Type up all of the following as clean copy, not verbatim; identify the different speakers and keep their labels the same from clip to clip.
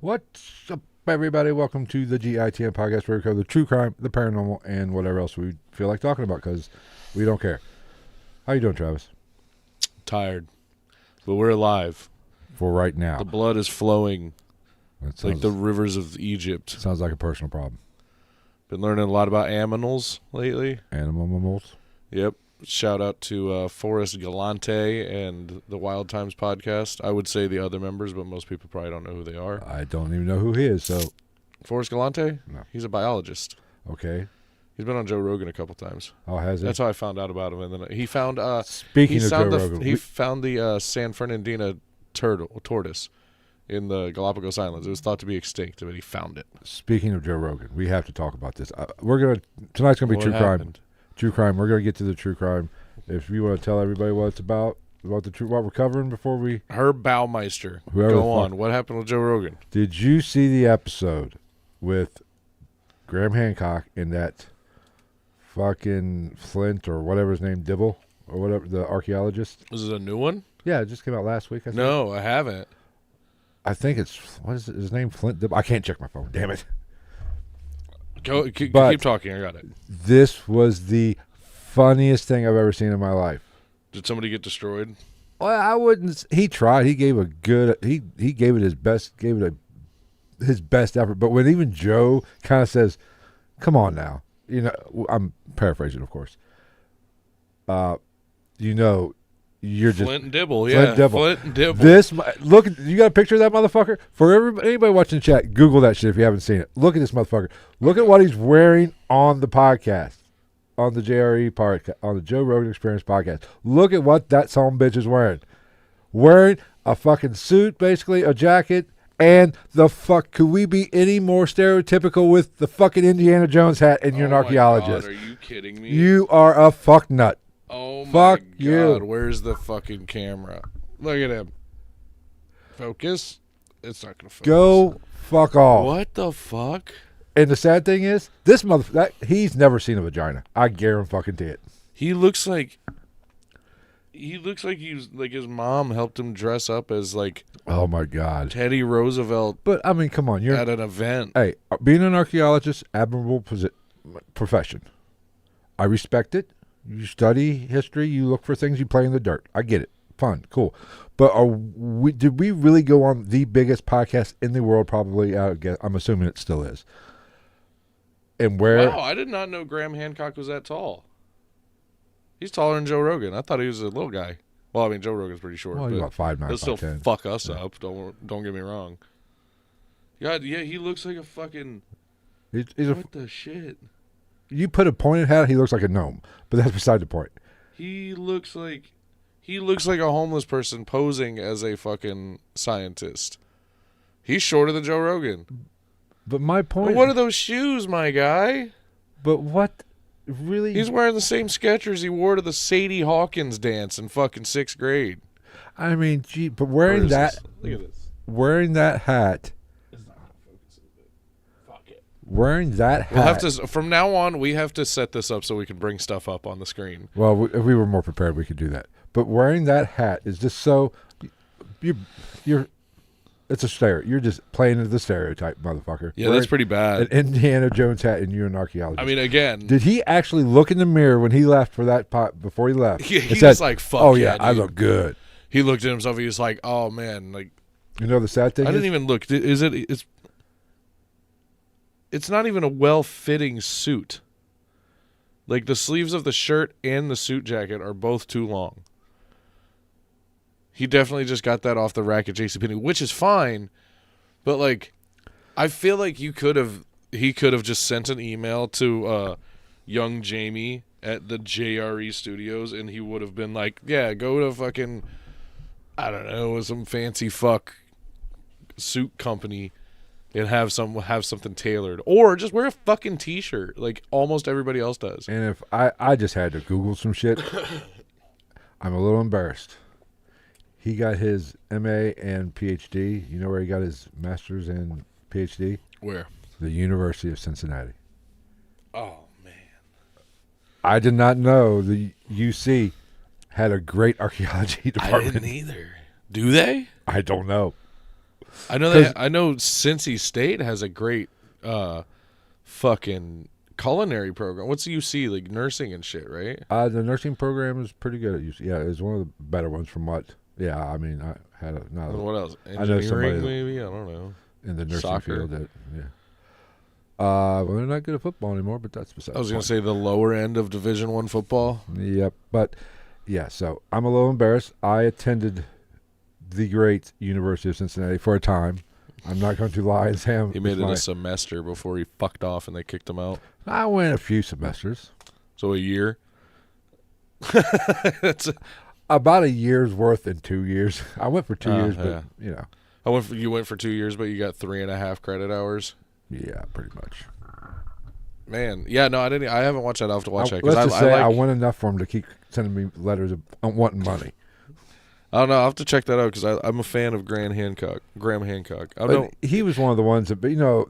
Speaker 1: What's up, everybody? Welcome to the GITM podcast where we cover the true crime, the paranormal, and whatever else we feel like talking about because we don't care. How you doing, Travis?
Speaker 2: Tired, but we're alive.
Speaker 1: For right now.
Speaker 2: The blood is flowing
Speaker 1: That
Speaker 2: like the rivers of Egypt.
Speaker 1: Sounds like a personal problem.
Speaker 2: Been learning a lot about aminals lately.
Speaker 1: Animals?
Speaker 2: Yep. Shout out to Forrest Galante and the Wild Times podcast. I would say the other members, but most people probably don't know who they are.
Speaker 1: I don't even know who he is, so...
Speaker 2: Forrest Galante?
Speaker 1: No.
Speaker 2: He's a biologist.
Speaker 1: Okay.
Speaker 2: He's been on Joe Rogan a couple times.
Speaker 1: Oh, has he?
Speaker 2: That's how I found out about him. And then he found...
Speaker 1: Speaking of Joe Rogan...
Speaker 2: He found the San Fernandina tortoise in the Galapagos Islands. It was thought to be extinct, but he found it.
Speaker 1: Speaking of Joe Rogan, we have to talk about this. Tonight's going to be true crime. True crime. We're going to get to the true crime. If you want to tell everybody what it's about the true, what we're covering before we...
Speaker 2: Herb Baumeister.
Speaker 1: Whoever
Speaker 2: Go on. What happened with Joe Rogan?
Speaker 1: Did you see the episode with Graham Hancock and that fucking Flint or whatever his name, Dibble or whatever, the archaeologist?
Speaker 2: Was it a new one?
Speaker 1: Yeah, it just came out last week.
Speaker 2: No, I haven't.
Speaker 1: I think it's, what is it, his name? Flint Dibble? I can't check my phone. Damn it.
Speaker 2: Keep talking. I got it.
Speaker 1: This was the funniest thing I've ever seen in my life.
Speaker 2: Did somebody get destroyed?
Speaker 1: Well, I wouldn't. He tried. He gave a good. He gave it his best. Gave it his best effort. But when even Joe kind of says, "Come on now," you know, I'm paraphrasing, of course. You're just
Speaker 2: Flint and Dibble. Yeah, Flint and Dibble.
Speaker 1: Look. You got a picture of that motherfucker? For anybody watching the chat, Google that shit if you haven't seen it. Look at this motherfucker. Look at what he's wearing on the podcast. On the JRE part, on the Joe Rogan Experience podcast. Look at what that son bitch is wearing. Wearing a fucking suit, basically, a jacket, and the fuck, could we be any more stereotypical with the fucking Indiana Jones hat and you're an archaeologist?
Speaker 2: God, are you kidding me?
Speaker 1: You are a fuck nut.
Speaker 2: Oh my
Speaker 1: fuck
Speaker 2: God.
Speaker 1: You.
Speaker 2: Where's the fucking camera? Look at him. Focus. It's not going to focus.
Speaker 1: Go fuck off.
Speaker 2: What the fuck?
Speaker 1: And the sad thing is, this he's never seen a vagina. I guarantee it.
Speaker 2: He looks like he's like his mom helped him dress up as like,
Speaker 1: oh my God,
Speaker 2: Teddy Roosevelt.
Speaker 1: But I mean, come on, you're
Speaker 2: at an event.
Speaker 1: Hey, being an archaeologist, admirable profession. I respect it. You study history. You look for things. You play in the dirt. I get it. Fun, cool. But did we really go on the biggest podcast in the world? Probably. I'm assuming it still is. And where?
Speaker 2: Wow, I did not know Graham Hancock was that tall. He's taller than Joe Rogan. I thought he was a little guy. Well, I mean, Joe Rogan's pretty short.
Speaker 1: Well, he's about 5'9",
Speaker 2: he'll still
Speaker 1: 5'10".
Speaker 2: fuck us up. Don't get me wrong. God, yeah, he looks like a fucking. What the shit?
Speaker 1: You put a pointed hat, he looks like a gnome. But that's beside the point.
Speaker 2: He looks like a homeless person posing as a fucking scientist. He's shorter than Joe Rogan.
Speaker 1: But my point...
Speaker 2: But what are those shoes, my guy?
Speaker 1: But what... Really?
Speaker 2: He's wearing the same Skechers he wore to the Sadie Hawkins dance in fucking 6th grade.
Speaker 1: I mean, gee, but wearing that...
Speaker 2: Look at this.
Speaker 1: Wearing that hat...
Speaker 2: It's not focusing, but fuck it.
Speaker 1: Wearing that hat...
Speaker 2: We'll have to... From now on, we have to set this up so we can bring stuff up on the screen.
Speaker 1: Well, if we were more prepared, we could do that. But wearing that hat is just so... You're It's a stereotype. You're just playing into the stereotype, motherfucker.
Speaker 2: Yeah, that's pretty bad.
Speaker 1: An Indiana Jones hat and you're an archaeologist.
Speaker 2: I mean, again...
Speaker 1: Did he actually look in the mirror when he left for that pot, before he left?
Speaker 2: He was like, fuck
Speaker 1: oh,
Speaker 2: yeah,
Speaker 1: I look good.
Speaker 2: He looked at himself, he was like, oh, man, like...
Speaker 1: You know the sad thing
Speaker 2: I didn't even look. It's not even a well-fitting suit. Like, the sleeves of the shirt and the suit jacket are both too long. He definitely just got that off the rack at JCPenney, which is fine. But, like, I feel like he could have just sent an email to young Jamie at the JRE studios, and he would have been like, yeah, go to fucking, I don't know, some fancy fuck suit company and have something tailored. Or just wear a fucking T-shirt like almost everybody else does.
Speaker 1: And if I just had to Google some shit, I'm a little embarrassed. He got his MA and PhD. You know where he got his master's and PhD?
Speaker 2: Where?
Speaker 1: The University of Cincinnati.
Speaker 2: Oh, man.
Speaker 1: I did not know the UC had a great archaeology department.
Speaker 2: I didn't either. Do they?
Speaker 1: I don't know.
Speaker 2: I know I know Cincy State has a great fucking culinary program. What's UC, like nursing and shit, right?
Speaker 1: The nursing program is pretty good at UC. Yeah, it's one of the better ones from what. Yeah, I mean, I had a. Not
Speaker 2: And what else?
Speaker 1: I know somebody
Speaker 2: Engineering, maybe. I don't know.
Speaker 1: in the nursing
Speaker 2: Soccer.
Speaker 1: field. That, yeah. Well, they're not good at football anymore, but that's besides.
Speaker 2: I was
Speaker 1: the
Speaker 2: gonna
Speaker 1: point.
Speaker 2: say the lower end of Division I football.
Speaker 1: Yep, but yeah. So I'm a little embarrassed. I attended the great University of Cincinnati for a time. I'm not going to lie and say
Speaker 2: He made it a semester before he fucked off and they kicked him out.
Speaker 1: I went a few semesters.
Speaker 2: So a year. That's
Speaker 1: About a year's worth in 2 years. I went for 2 years, but
Speaker 2: yeah.
Speaker 1: you know,
Speaker 2: You went for 2 years, but you got 3.5 credit hours.
Speaker 1: yeah, pretty much.
Speaker 2: Man, yeah, no, I didn't. I haven't watched that. I'll have to watch that
Speaker 1: Let's just say I
Speaker 2: like.
Speaker 1: went enough for him to keep sending me letters of wanting money.
Speaker 2: I don't know. I'll have to check that out because I'm a fan of Graham Hancock. I don't.
Speaker 1: He was one of the ones that, you know,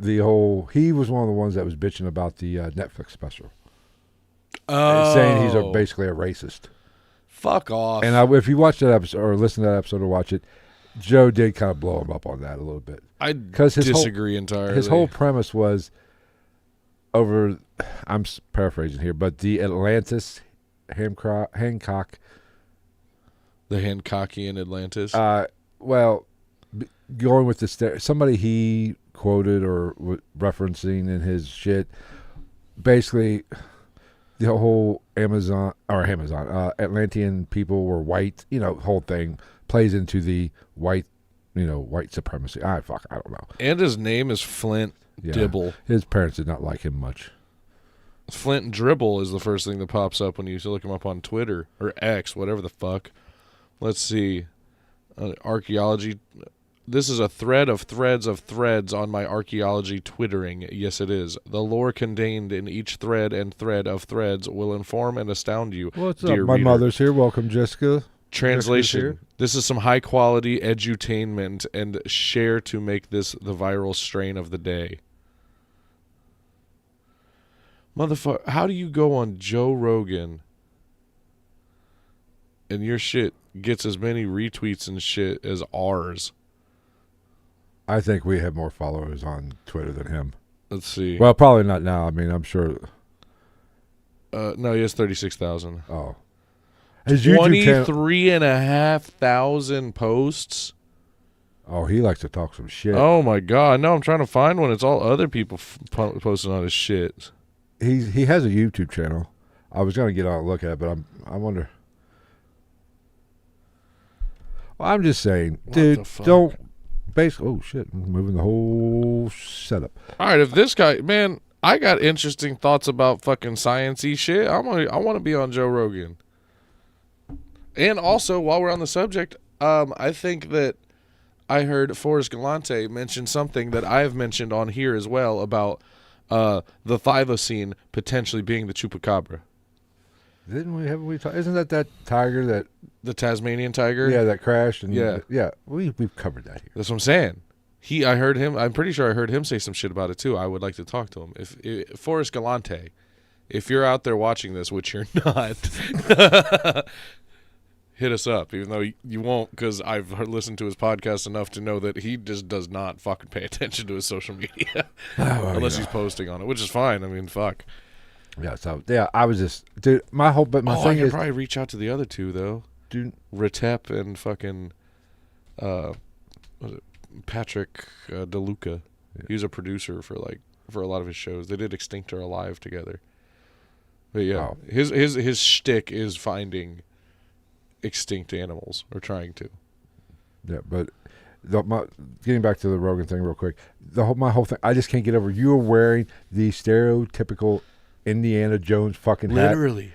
Speaker 1: he was one of the ones that was bitching about the Netflix special, saying he's basically a racist.
Speaker 2: Fuck off.
Speaker 1: And if you watch that episode or listen to that episode or watch it, Joe did kind of blow him up on that a little bit.
Speaker 2: I
Speaker 1: Because
Speaker 2: disagree entirely.
Speaker 1: His whole premise was I'm paraphrasing here, but the Atlantis Hancock.
Speaker 2: The Hancockian Atlantis.
Speaker 1: Well, going with somebody he quoted or referencing in his shit, basically the whole Atlantean people were white, you know, whole thing plays into the white supremacy. I don't know.
Speaker 2: And his name is Flint Dibble.
Speaker 1: His parents did not like him much.
Speaker 2: Flint Dribble is the first thing that pops up when you look him up on Twitter or X, whatever the fuck. Let's see. Archaeology. This is a thread of threads on my archaeology twittering. Yes, it is. The lore contained in each thread and thread of threads will inform and astound you.
Speaker 1: What's up?
Speaker 2: dear
Speaker 1: My
Speaker 2: reader.
Speaker 1: mother's here. Welcome, Jessica.
Speaker 2: Translation.
Speaker 1: Jessica's here.
Speaker 2: This is some high quality edutainment and share to make this the viral strain of the day. Motherfucker, how do you go on Joe Rogan and your shit gets as many retweets and shit as ours?
Speaker 1: I think we have more followers on Twitter than him.
Speaker 2: Let's see.
Speaker 1: Well, probably not now. I mean, I'm sure.
Speaker 2: No, he has 36,000.
Speaker 1: Oh. His YouTube channel.
Speaker 2: 23,500 posts.
Speaker 1: Oh, he likes to talk some shit.
Speaker 2: Oh my god! No, I'm trying to find one. It's all other people posting on his shit.
Speaker 1: He has a YouTube channel. I was gonna get on and look at it, but I wonder. Well, I'm just saying, dude, don't. Oh shit! I'm moving the whole setup.
Speaker 2: All right, if this guy, man, I got interesting thoughts about fucking science-y shit. I want to be on Joe Rogan. And also, while we're on the subject, I think that I heard Forrest Galante mention something that I have mentioned on here as well about the thylacine potentially being the chupacabra.
Speaker 1: Haven't we talked? Isn't that tiger that?
Speaker 2: The Tasmanian tiger?
Speaker 1: Yeah, that crashed. And
Speaker 2: yeah.
Speaker 1: We've covered that here.
Speaker 2: That's what I'm saying. I heard him. I'm pretty sure I heard him say some shit about it too. I would like to talk to him. If Forrest Galante, if you're out there watching this, which you're not, hit us up. Even though you won't, because I've listened to his podcast enough to know that he just does not fucking pay attention to his social media unless he's posting on it, which is fine. I mean, fuck.
Speaker 1: Yeah. So I was just, dude. My thing
Speaker 2: I could
Speaker 1: is
Speaker 2: probably reach out to the other two though.
Speaker 1: Dude,
Speaker 2: Retep and fucking was it Patrick DeLuca. Yeah. He was a producer for a lot of his shows. They did Extinct or Alive together. But yeah, his shtick is finding extinct animals or trying to.
Speaker 1: Yeah, but getting back to the Rogan thing real quick. My whole thing, I just can't get over. You are wearing the stereotypical Indiana Jones fucking hat.
Speaker 2: Literally.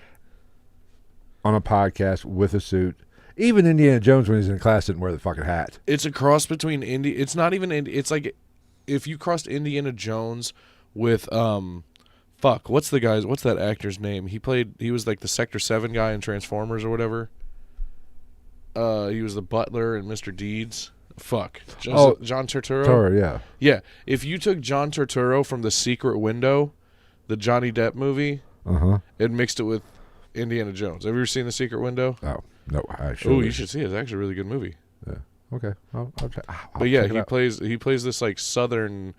Speaker 1: On a podcast with a suit. Even Indiana Jones, when he's in class, didn't wear the fucking hat.
Speaker 2: It's a cross between It's not even It's like if you crossed Indiana Jones with what's that actor's name? He was like the Sector 7 guy in Transformers or whatever. He was the butler in Mr. Deeds. John Turturro.
Speaker 1: Yeah.
Speaker 2: Yeah. If you took John Turturro from The Secret Window, the Johnny Depp movie, and mixed it with Indiana Jones. Have you ever seen The Secret Window?
Speaker 1: Oh, no. I should.
Speaker 2: Oh, you should see it. It's actually a really good movie.
Speaker 1: Yeah. Okay. I'll check.
Speaker 2: But yeah, he plays this like southern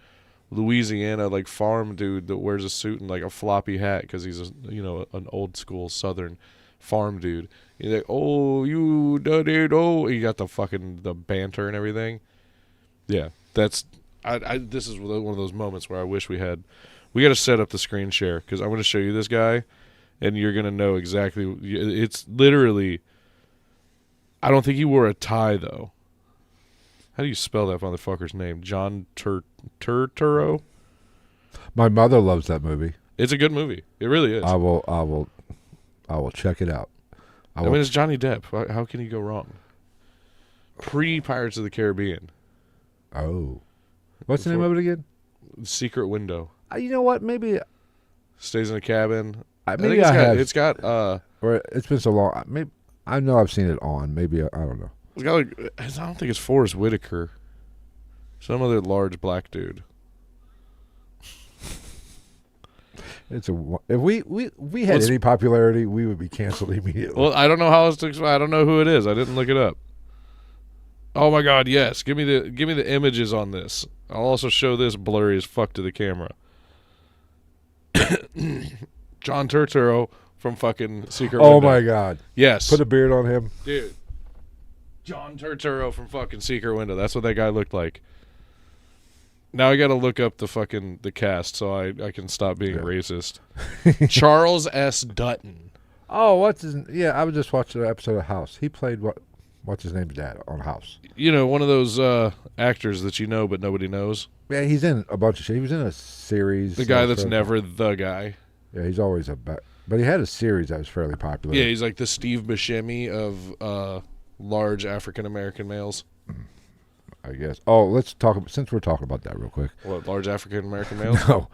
Speaker 2: Louisiana like farm dude that wears a suit and like a floppy hat because he's an old school southern farm dude. He's like, oh, you done it, oh, he got the banter and everything. Yeah, that's this is one of those moments where I wish we got to set up the screen share because I'm going to show you this guy and you're going to know exactly. It's literally, I don't think he wore a tie though. How do you spell that motherfucker's name? John Turturro?
Speaker 1: My mother loves that movie.
Speaker 2: It's a good movie. It really is.
Speaker 1: I will check it out.
Speaker 2: I mean, it's Johnny Depp. How can you go wrong? Pre-Pirates of the Caribbean.
Speaker 1: Oh. What's the name of it again?
Speaker 2: Secret Window.
Speaker 1: You know what? Maybe
Speaker 2: Stays in a cabin.
Speaker 1: maybe I have.
Speaker 2: It's got
Speaker 1: Or it's been so long. Maybe I know I've seen it on. Maybe I don't know.
Speaker 2: it's got I don't think it's Forrest Whitaker. Some other large black dude.
Speaker 1: If we had any popularity, we would be canceled immediately.
Speaker 2: Well, I don't know how else to explain. I don't know who it is. I didn't look it up. Oh my God! Yes, give me the images on this. I'll also show this blurry as fuck to the camera. John Turturro from fucking Secret Window.
Speaker 1: Oh my God!
Speaker 2: Yes,
Speaker 1: Put a beard on him,
Speaker 2: dude. John Turturro from fucking Secret Window. That's what that guy looked like. Now I got to look up the cast so I can stop being racist. Charles S. Dutton.
Speaker 1: Oh, I was just watching an episode of House. He played what's his name's dad on House.
Speaker 2: You know, one of those actors that you know but nobody knows.
Speaker 1: Yeah, he's in a bunch of shit. He was in a series.
Speaker 2: The guy that's never the guy.
Speaker 1: Yeah, he's always but he had a series that was fairly popular.
Speaker 2: Yeah, he's like the Steve Buscemi of large African American males.
Speaker 1: I guess. Oh, let's talk since we're talking about that real quick.
Speaker 2: What, large African American males?
Speaker 1: No.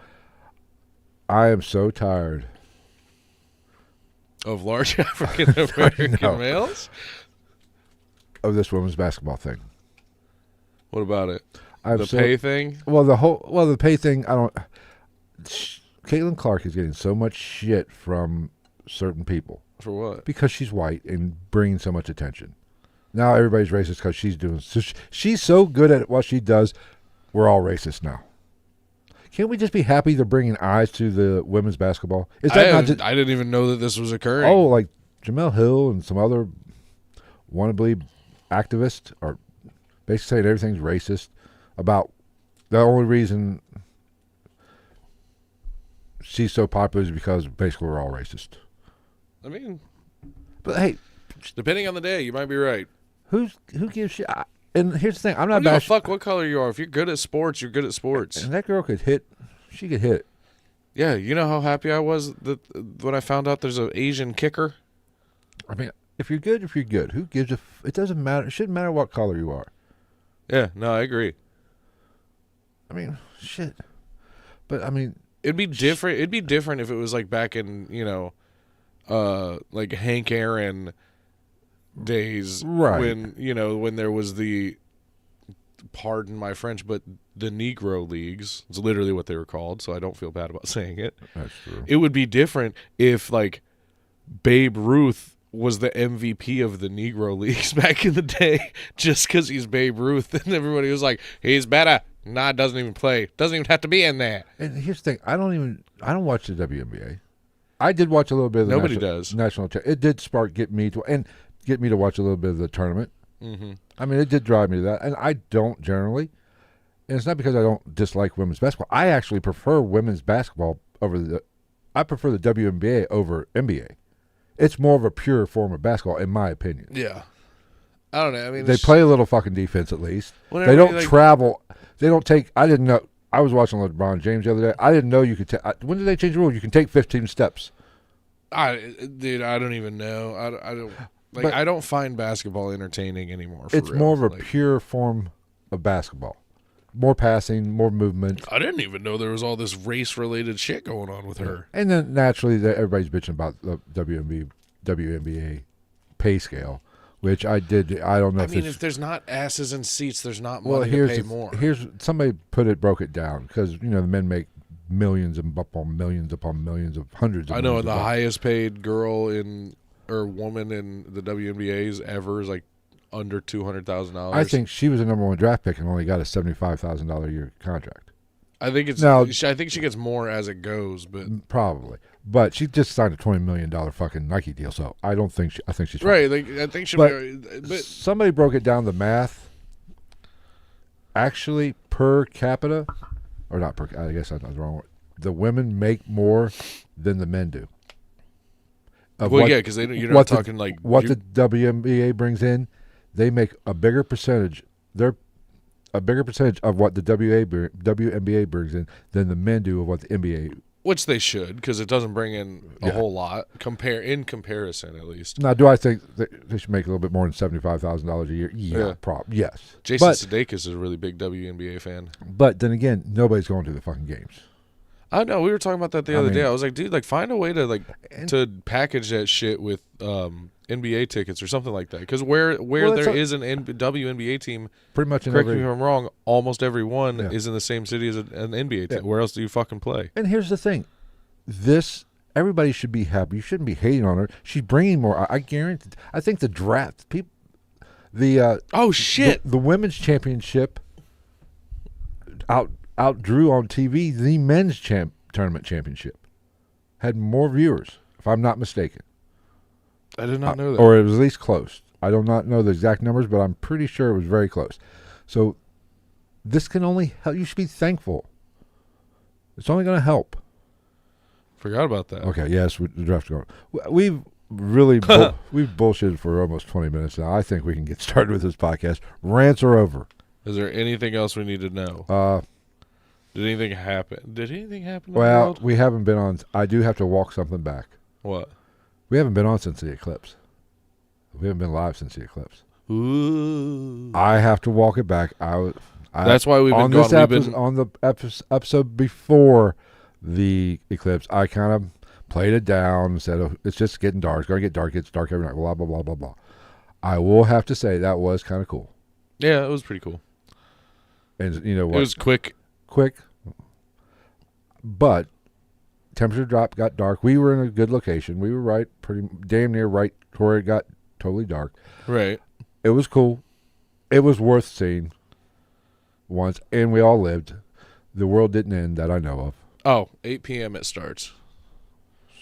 Speaker 1: I am so tired
Speaker 2: of large African American males?
Speaker 1: Of this women's basketball thing.
Speaker 2: What about it? The pay thing?
Speaker 1: Well, the pay thing, Caitlin Clark is getting so much shit from certain people.
Speaker 2: For what?
Speaker 1: Because she's white and bringing so much attention. Now everybody's racist because she's so good at what she does. We're all racist now. Can't we just be happy they're bringing eyes to the women's basketball?
Speaker 2: I didn't even know that this was occurring.
Speaker 1: Oh, like Jamel Hill and some other wannabe activists are basically saying everything's racist about the only reason she's so popular is because basically we're all racist.
Speaker 2: I mean,
Speaker 1: but hey,
Speaker 2: depending on the day, you might be right.
Speaker 1: Who gives shit? And here's the thing: I'm not
Speaker 2: bashing. Fuck what color you are. If you're good at sports, you're good at sports.
Speaker 1: And that girl could hit. She could hit.
Speaker 2: Yeah, you know how happy I was when I found out there's an Asian kicker.
Speaker 1: I mean, if you're good, who gives a? It doesn't matter. It shouldn't matter what color you are.
Speaker 2: Yeah, no, I agree.
Speaker 1: I mean, shit. But I mean,
Speaker 2: it'd be different. It'd be different if it was like back in like Hank Aaron days,
Speaker 1: right?
Speaker 2: When there was the, pardon my French, but the Negro Leagues. It's literally what they were called, so I don't feel bad about saying it.
Speaker 1: That's true.
Speaker 2: It would be different if like Babe Ruth was the MVP of the Negro Leagues back in the day, just because he's Babe Ruth, and everybody was like, he's better. Nah, doesn't even play. Doesn't even have to be in there.
Speaker 1: And here's the thing: I don't watch the WNBA. I did watch a little bit of the national. It did get me to watch a little bit of the tournament.
Speaker 2: Mm-hmm.
Speaker 1: I mean, it did drive me to that, and I don't generally. And it's not because I don't dislike women's basketball. I actually prefer women's basketball I prefer the WNBA over NBA. It's more of a pure form of basketball, in my opinion.
Speaker 2: Yeah, I don't know. I mean,
Speaker 1: they play a little fucking defense at least.
Speaker 2: They
Speaker 1: don't travel. They don't take. I didn't know. I was watching LeBron James the other day. I didn't know you could take. When did they change the rule? You can take 15 steps.
Speaker 2: Dude, I don't even know. I don't. Like, I don't find basketball entertaining anymore.
Speaker 1: It's more of a pure form of basketball. More passing, more movement.
Speaker 2: I didn't even know there was all this race-related shit going on with her.
Speaker 1: And then naturally, everybody's bitching about the WNBA pay scale, which I did. I don't know.
Speaker 2: If there's not asses in seats, there's not money to pay more.
Speaker 1: Here's somebody broke it down because the men make millions upon millions of hundreds.
Speaker 2: I know the highest paid girl or woman in the WNBA's ever is like under $200,000.
Speaker 1: I think she was a number 1 draft pick and only got a $75,000 a year contract.
Speaker 2: I think it's
Speaker 1: Now,
Speaker 2: I think she gets more as it goes, but
Speaker 1: probably. But she just signed a $20 million fucking Nike deal, so I don't think I think she's fine.
Speaker 2: right. Like I think she'll but
Speaker 1: Somebody broke it down the math. Actually, per capita, or not per. I guess I was wrong. The women make more than the men do.
Speaker 2: yeah, because you're not talking like
Speaker 1: what the WNBA brings in. They make a bigger percentage. They're a bigger percentage of what the WNBA brings in than the men do of what the NBA.
Speaker 2: Which they should, because it doesn't bring in a whole lot. In comparison, at least.
Speaker 1: Now, do I think they should make a little bit more than $75,000 a year? Yeah. Yes.
Speaker 2: Jason Sudeikis is a really big WNBA fan.
Speaker 1: But then again, nobody's going to the fucking games.
Speaker 2: I know. We were talking about that the other day. I was like, dude, like find a way to to package that shit with NBA tickets or something like that. Because where there is an WNBA team,
Speaker 1: pretty much.
Speaker 2: Correct me if I'm wrong. Almost every one is in the same city as an NBA team. Where else do you fucking play?
Speaker 1: And here's the thing, everybody should be happy. You shouldn't be hating on her. She's bringing more. I guarantee. I think the draft people,
Speaker 2: oh shit,
Speaker 1: the women's championship outdrew on TV the men's tournament championship. Had more viewers, if I'm not mistaken.
Speaker 2: I did not know that.
Speaker 1: Or it was at least close. I do not know the exact numbers, but I'm pretty sure it was very close. So this can only help. You should be thankful. It's only going to help.
Speaker 2: Forgot about that.
Speaker 1: Okay, yes, the draft's going. We've really we've bullshitted for almost 20 minutes now. I think we can get started with this podcast. Rants are over.
Speaker 2: Is there anything else we need to know? Did anything happen? In the world?
Speaker 1: We haven't been on. I do have to walk something back.
Speaker 2: What?
Speaker 1: We haven't been on since the eclipse. We haven't been live since the eclipse.
Speaker 2: Ooh.
Speaker 1: I have to walk it back.
Speaker 2: That's why we've been gone.
Speaker 1: On the episode before the eclipse, I kind of played it down and said, oh, it's just getting dark. It's going to get dark. It's dark every night. Blah, blah, blah, blah, blah. I will have to say that was kind of cool.
Speaker 2: Yeah, it was pretty cool.
Speaker 1: And you know what?
Speaker 2: It was quick.
Speaker 1: But temperature dropped, got dark. We were in a good location. We were pretty damn near right where it got totally dark.
Speaker 2: Right.
Speaker 1: It was cool. It was worth seeing once, and we all lived. The world didn't end that I know of.
Speaker 2: Oh, 8 p.m. it starts.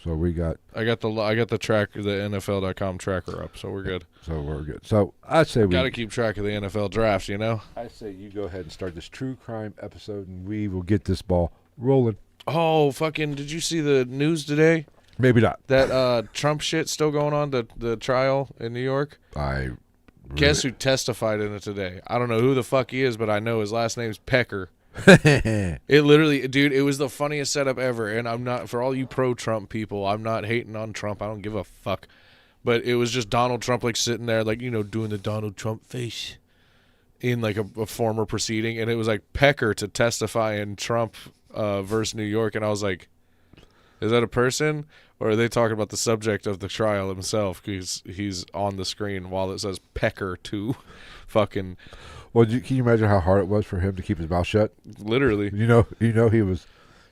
Speaker 1: So we got.
Speaker 2: I got the tracker, the NFL.com tracker up, so we're good.
Speaker 1: So we're good. So I say we
Speaker 2: got to keep track of the NFL drafts, you know.
Speaker 1: I say you go ahead and start this true crime episode, and we will get this ball rolling.
Speaker 2: Oh, fucking! Did you see the news today?
Speaker 1: Maybe not.
Speaker 2: That Trump shit still going on, the trial in New York? Guess who testified in it today? I don't know who the fuck he is, but I know his last name's Pecker. It literally, dude, it was the funniest setup ever. And I'm not, for all you pro-Trump people, I'm not hating on Trump. I don't give a fuck. But it was just Donald Trump, like, sitting there, like, you know, doing the Donald Trump face in, like, a former proceeding. And it was, like, Pecker to testify in Trump versus New York. And I was like, is that a person? Or are they talking about the subject of the trial himself? Because he's on the screen while it says Pecker to fucking...
Speaker 1: Well, can you imagine how hard it was for him to keep his mouth shut?
Speaker 2: Literally.
Speaker 1: You know, he was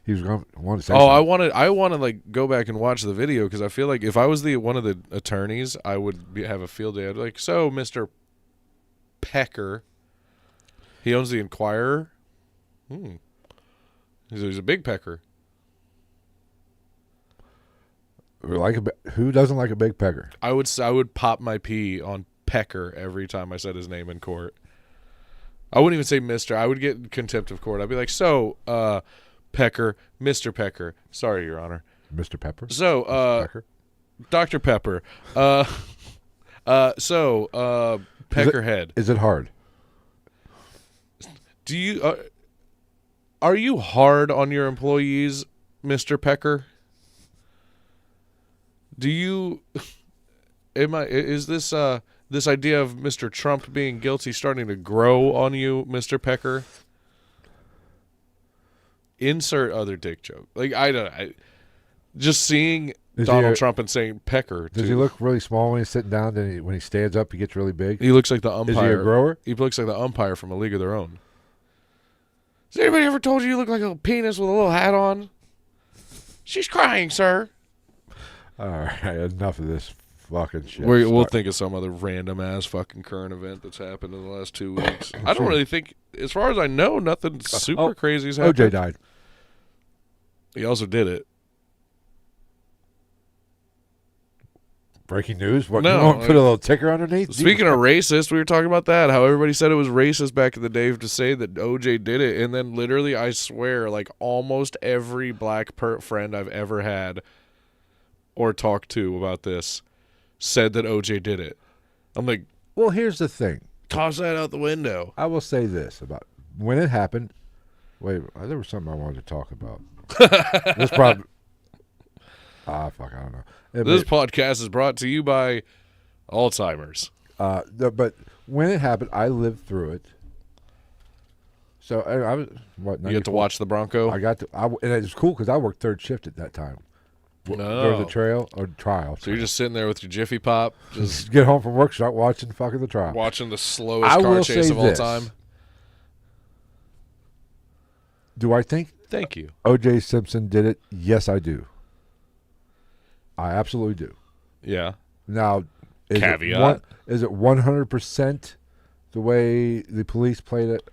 Speaker 1: going to want to say.
Speaker 2: Oh,
Speaker 1: something.
Speaker 2: I want to like go back and watch the video because I feel like if I was one of the attorneys, I would have a field day. I'd be like, so Mr. Pecker, he owns the Inquirer. He's a big pecker.
Speaker 1: Who doesn't like a big pecker?
Speaker 2: I would pop my pee on Pecker every time I said his name in court. I wouldn't even say Mr. I would get contempt of court. I'd be like, so, Pecker, Mr. Pecker. Sorry, Your Honor.
Speaker 1: Mr. Pepper?
Speaker 2: So,
Speaker 1: Mr. Pecker?
Speaker 2: Dr. Pepper. Peckerhead.
Speaker 1: Is it hard?
Speaker 2: Do you, are you hard on your employees, Mr. Pecker? Do you, is this, this idea of Mr. Trump being guilty starting to grow on you, Mr. Pecker? Insert other dick joke. Like, just seeing Donald Trump and saying Pecker.
Speaker 1: Does he look really small when he's sitting down? Then when he stands up, he gets really big?
Speaker 2: He looks like the umpire.
Speaker 1: Is he a grower?
Speaker 2: He looks like the umpire from A League of Their Own. Has anybody ever told you look like a penis with a little hat on? She's crying, sir.
Speaker 1: All right, enough of this fucking shit.
Speaker 2: We'll think of some other random ass fucking current event that's happened in the last 2 weeks. I don't really think, as far as I know, nothing super crazy has happened.
Speaker 1: OJ died.
Speaker 2: He also did it.
Speaker 1: Breaking news? What,
Speaker 2: No,
Speaker 1: you want to put a little ticker underneath?
Speaker 2: Speaking of racist, we were talking about that. How everybody said it was racist back in the day to say that OJ did it, and then literally, I swear, like almost every black friend I've ever had or talked to about this said that OJ did it. I'm like,
Speaker 1: well, here's the thing.
Speaker 2: Toss that out the window.
Speaker 1: I will say this about when it happened. Wait, there was something I wanted to talk about. This probably. Fuck, I don't know.
Speaker 2: This podcast is brought to you by Alzheimer's.
Speaker 1: But when it happened, I lived through it. So I was what?
Speaker 2: You get to watch the Bronco.
Speaker 1: I got to, and it was cool because I worked third shift at that time.
Speaker 2: No.
Speaker 1: There was a trial.
Speaker 2: So you're just sitting there with your Jiffy Pop, just
Speaker 1: get home from work, start watching fucking the trial.
Speaker 2: Watching the slowest car chase of all time.
Speaker 1: Do I think?
Speaker 2: Thank you.
Speaker 1: O.J. Simpson did it? Yes, I do. I absolutely do.
Speaker 2: Yeah.
Speaker 1: Now, is
Speaker 2: caveat.
Speaker 1: Is it 100% the way the police played it?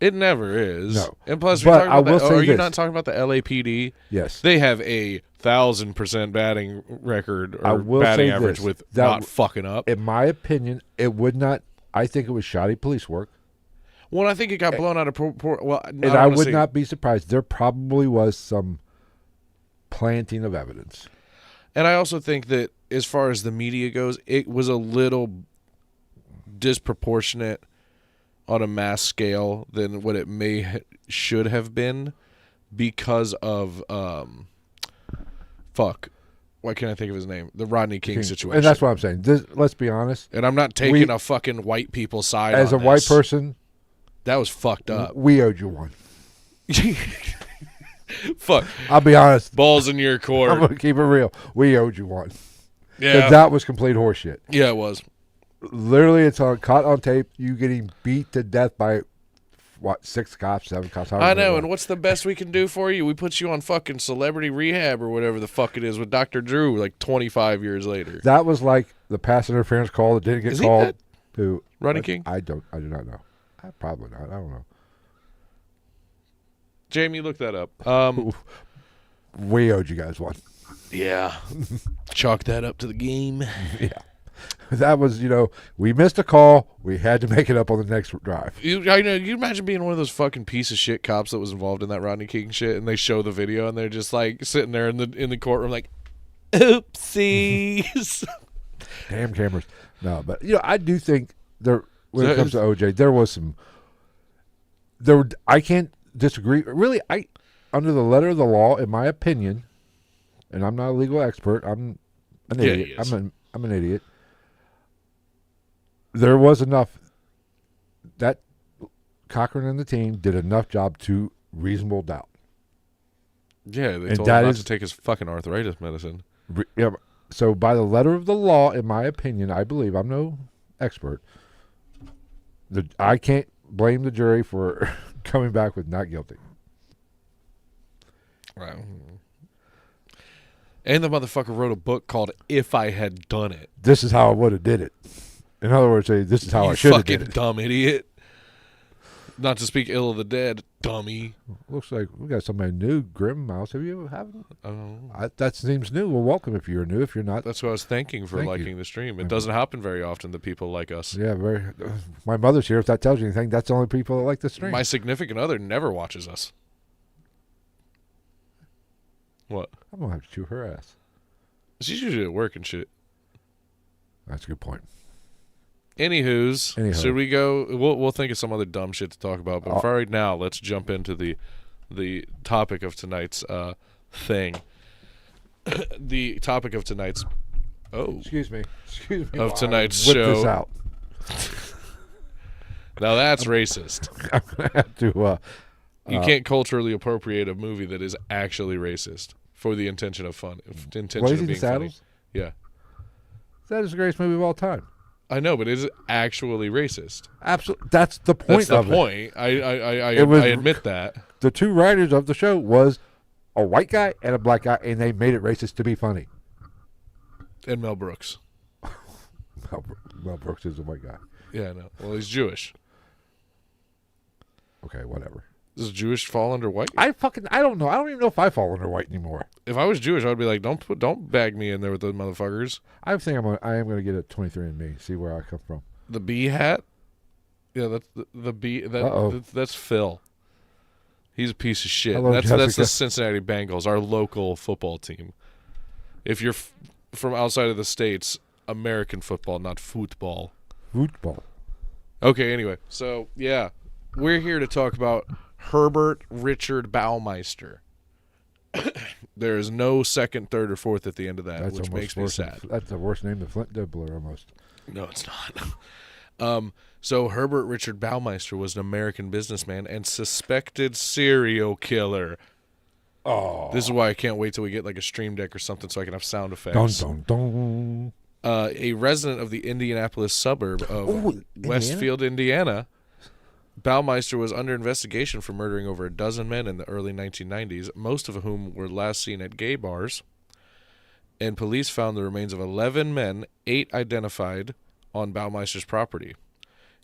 Speaker 2: It never is.
Speaker 1: No.
Speaker 2: And plus,
Speaker 1: but I will say
Speaker 2: are you
Speaker 1: this.
Speaker 2: not talking about the LAPD?
Speaker 1: Yes.
Speaker 2: They have a 1,000% batting record or
Speaker 1: I will
Speaker 2: batting
Speaker 1: say
Speaker 2: average
Speaker 1: this,
Speaker 2: with
Speaker 1: that
Speaker 2: not fucking up.
Speaker 1: In my opinion, it would not. I think it was shoddy police work.
Speaker 2: Well, I think it got blown out of proportion. Well,
Speaker 1: and I would not be surprised. There probably was some planting of evidence.
Speaker 2: And I also think that as far as the media goes, it was a little disproportionate on a mass scale than what it should have been because of why can't I think of his name? The Rodney King situation.
Speaker 1: And that's what I'm saying. Let's be honest.
Speaker 2: And I'm not taking a fucking white people side
Speaker 1: as
Speaker 2: on
Speaker 1: a white person.
Speaker 2: That was fucked up.
Speaker 1: We owed you one.
Speaker 2: Fuck.
Speaker 1: I'll be honest.
Speaker 2: Balls in your court.
Speaker 1: I'm gonna keep it real. We owed you one.
Speaker 2: Yeah.
Speaker 1: That was complete horseshit.
Speaker 2: Yeah, it was.
Speaker 1: Literally, it's caught on tape. You getting beat to death by what? 6 cops, 7 cops.
Speaker 2: I know. And what's the best we can do for you? We put you on fucking celebrity rehab or whatever the fuck it is with Dr. Drew. Like 25 years later.
Speaker 1: That was like the pass interference call that didn't get called. To
Speaker 2: Rodney King?
Speaker 1: I do not know. Probably not. I don't know.
Speaker 2: Jamie, look that up.
Speaker 1: We owed you guys one.
Speaker 2: Yeah. Chalk that up to the game.
Speaker 1: Yeah. That was, we missed a call. We had to make it up on the next drive.
Speaker 2: I know. You imagine being one of those fucking piece of shit cops that was involved in that Rodney King shit, and they show the video, and they're just like sitting there in the courtroom, like, oopsies.
Speaker 1: Damn cameras. No, but I do think when it comes to OJ, there was some. I can't disagree. Really, under the letter of the law, in my opinion, and I'm not a legal expert. I'm an idiot. I'm an idiot. There was enough. That Cochran and the team did enough job to reasonable doubt.
Speaker 2: Yeah, they told him not to take his fucking arthritis medicine.
Speaker 1: Yeah. So by the letter of the law, in my opinion, I believe, I'm no expert. I can't blame the jury for coming back with not guilty.
Speaker 2: Right. And the motherfucker wrote a book called "If I Had Done It."
Speaker 1: This is how I would have did it. In other words, this is how I should have did it.
Speaker 2: You fucking dumb idiot. Not to speak ill of the dead, dummy.
Speaker 1: Looks like we got somebody new, Grim Mouse. Have you haven't?
Speaker 2: Oh.
Speaker 1: That seems new. Well, welcome if you're new. If you're not,
Speaker 2: that's what I was thanking for liking the stream. It doesn't happen very often that people like us.
Speaker 1: Yeah, my mother's here. If that tells you anything, that's the only people that like the stream.
Speaker 2: My significant other never watches us. What?
Speaker 1: I'm gonna have to chew her ass.
Speaker 2: She's usually at work and shit.
Speaker 1: That's a good point.
Speaker 2: Anywho, should we go? We'll think of some other dumb shit to talk about. But for right now, let's jump into the topic of tonight's thing. The topic of tonight's
Speaker 1: excuse me
Speaker 2: of tonight's
Speaker 1: whip
Speaker 2: show.
Speaker 1: This out.
Speaker 2: Now that's racist.
Speaker 1: I'm gonna have to.
Speaker 2: You can't culturally appropriate a movie that is actually racist for the intention of fun. Intention of being funny. Yeah,
Speaker 1: that is the greatest movie of all time.
Speaker 2: I know, but it is actually racist.
Speaker 1: Absolutely, that's the point.
Speaker 2: That's the point. I admit that.
Speaker 1: The two writers of the show was a white guy and a black guy, and they made it racist to be funny.
Speaker 2: And Mel Brooks.
Speaker 1: Mel Brooks is a white guy.
Speaker 2: Yeah, I know. Well, he's Jewish.
Speaker 1: Okay, whatever.
Speaker 2: Does Jewish fall under white?
Speaker 1: I don't know. I don't even know if I fall under white anymore.
Speaker 2: If I was Jewish, I would be like, don't bag me in there with those motherfuckers.
Speaker 1: I think I am going to get a 23andMe, see where I come from.
Speaker 2: The bee hat? Yeah, that's the bee. That's Phil. He's a piece of shit.
Speaker 1: Hello,
Speaker 2: That's
Speaker 1: Jessica.
Speaker 2: the Cincinnati Bengals, our local football team. If you're from outside of the States, American football, not football.
Speaker 1: Football.
Speaker 2: Okay, anyway. So, yeah. We're here to talk about Herbert Richard Baumeister. There is no second, third, or fourth at the end of that, which makes me sad.
Speaker 1: That's the worst name than Flint Dibbler, almost.
Speaker 2: No, it's not. So Herbert Richard Baumeister was an American businessman and suspected serial killer.
Speaker 1: Oh.
Speaker 2: This is why I can't wait till we get like a stream deck or something so I can have sound effects.
Speaker 1: Dun, dun, dun.
Speaker 2: A resident of the Indianapolis suburb of Westfield, Indiana, Baumeister was under investigation for murdering over a dozen men in the early 1990s, most of whom were last seen at gay bars. And police found the remains of 11 men, 8 identified, on Baumeister's property.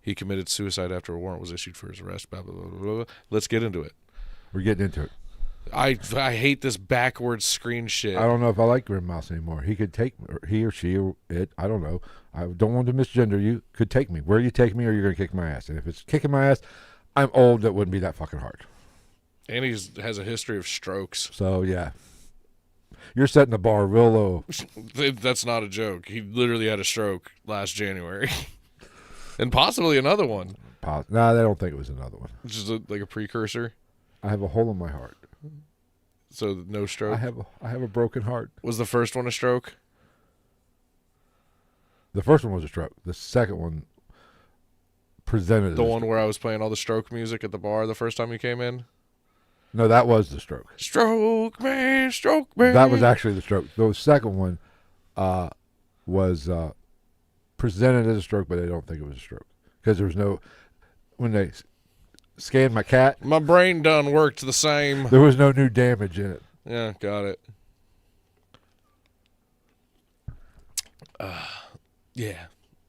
Speaker 2: He committed suicide after a warrant was issued for his arrest. Blah, blah, blah, blah, blah. Let's get into it.
Speaker 1: We're getting into it.
Speaker 2: I hate this backwards screen shit.
Speaker 1: I don't know if I like Grim Mouse anymore. He could take or he or she or it. I don't know. I don't want to misgender you. Could take me. Where you take me or you're going to kick my ass. And if it's kicking my ass, I'm old. That wouldn't be that fucking hard.
Speaker 2: And he has a history of strokes.
Speaker 1: So, yeah. You're setting the bar real low.
Speaker 2: That's not a joke. He literally had a stroke last January. And possibly another one.
Speaker 1: Nah, they don't think it was another one.
Speaker 2: Just like a precursor.
Speaker 1: I have a hole in my heart.
Speaker 2: So no stroke?
Speaker 1: I have a broken heart.
Speaker 2: Was the first one a stroke?
Speaker 1: The first one was a stroke. The second one presented
Speaker 2: The one where I was playing all the stroke music at the bar the first time you came in?
Speaker 1: No, that was the stroke.
Speaker 2: Stroke man, stroke man.
Speaker 1: That was actually the stroke. The second one was presented as a stroke, but they don't think it was a stroke. Because there was no... When they scanned my cat...
Speaker 2: My brain done worked the same.
Speaker 1: There was no new damage in it.
Speaker 2: Yeah, got it. Yeah.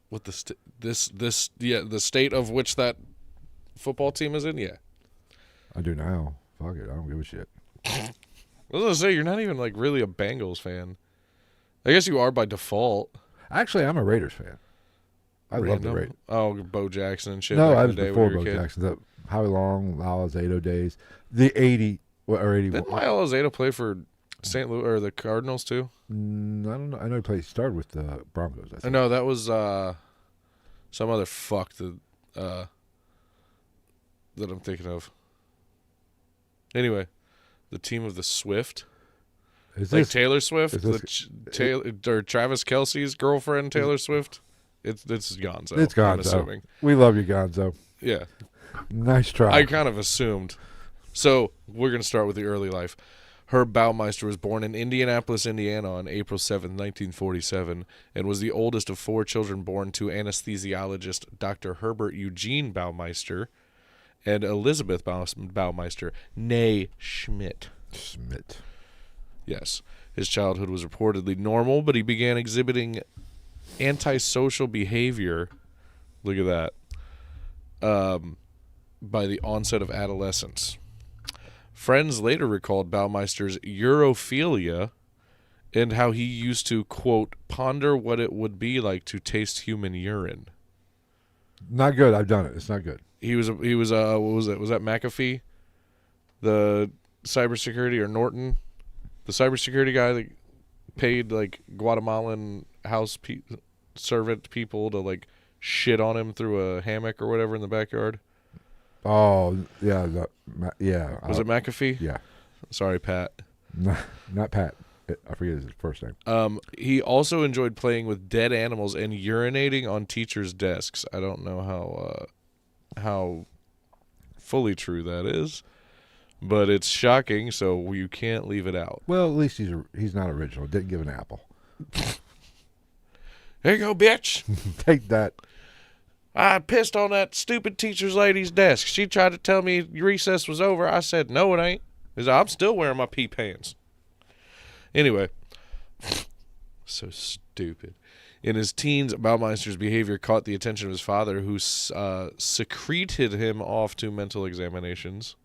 Speaker 2: What the the state of which that football team is in? Yeah.
Speaker 1: I do now. Fuck it. I don't give a shit.
Speaker 2: I was gonna say, you're not even like really a Bengals fan. I guess you are by default.
Speaker 1: Actually, I'm a Raiders fan. I love the Raiders.
Speaker 2: Oh, Bo Jackson and shit.
Speaker 1: No,
Speaker 2: back
Speaker 1: I
Speaker 2: in
Speaker 1: was
Speaker 2: the day
Speaker 1: before
Speaker 2: when you
Speaker 1: Bo
Speaker 2: were a kid.
Speaker 1: Jackson. The Howie Long, Lyle Alzado days. The 80 or 81.
Speaker 2: Didn't Lyle Alzado play for St. Louis or the Cardinals too?
Speaker 1: I don't know. I know he started with the Broncos. I think.
Speaker 2: No, that was some other fuck that I'm thinking of. Anyway, the team of the Swift.
Speaker 1: Is
Speaker 2: Like
Speaker 1: this,
Speaker 2: Taylor Swift,
Speaker 1: is this-
Speaker 2: or Travis Kelce's girlfriend, Taylor Swift. It's Gonzo.
Speaker 1: It's
Speaker 2: I'm
Speaker 1: Gonzo.
Speaker 2: assuming.
Speaker 1: We love you, Gonzo.
Speaker 2: Yeah,
Speaker 1: Nice try.
Speaker 2: I kind of assumed. So we're gonna start with the early life. Herb Baumeister was born in Indianapolis, Indiana on April 7, 1947, and was the oldest of 4 children born to anesthesiologist Dr. Herbert Eugene Baumeister and Elizabeth Baumeister, née Schmidt. Yes. His childhood was reportedly normal, but he began exhibiting antisocial behavior. Look at that. By the onset of adolescence. Friends later recalled Baumeister's Europhilia and how he used to, quote, ponder what it would be like to taste human urine.
Speaker 1: Not good. I've done it. It's not good.
Speaker 2: He was what was it? Was that McAfee? The cybersecurity, or Norton? The cybersecurity guy that paid like Guatemalan servant people to like shit on him through a hammock or whatever in the backyard.
Speaker 1: Oh, yeah. Yeah.
Speaker 2: Was it McAfee?
Speaker 1: Yeah.
Speaker 2: Sorry, Pat.
Speaker 1: Not Pat. I forget his first name.
Speaker 2: He also enjoyed playing with dead animals and urinating on teachers' desks. I don't know how fully true that is, but it's shocking, so you can't leave it out.
Speaker 1: Well, at least he's not original. Didn't give an apple.
Speaker 2: Here you go, bitch.
Speaker 1: Take that.
Speaker 2: I pissed on that stupid teacher's lady's desk. She tried to tell me recess was over. I said, no, it ain't. He said, I'm still wearing my pee pants. Anyway, so stupid. In his teens, Baumeister's behavior caught the attention of his father, who secreted him off to mental examinations.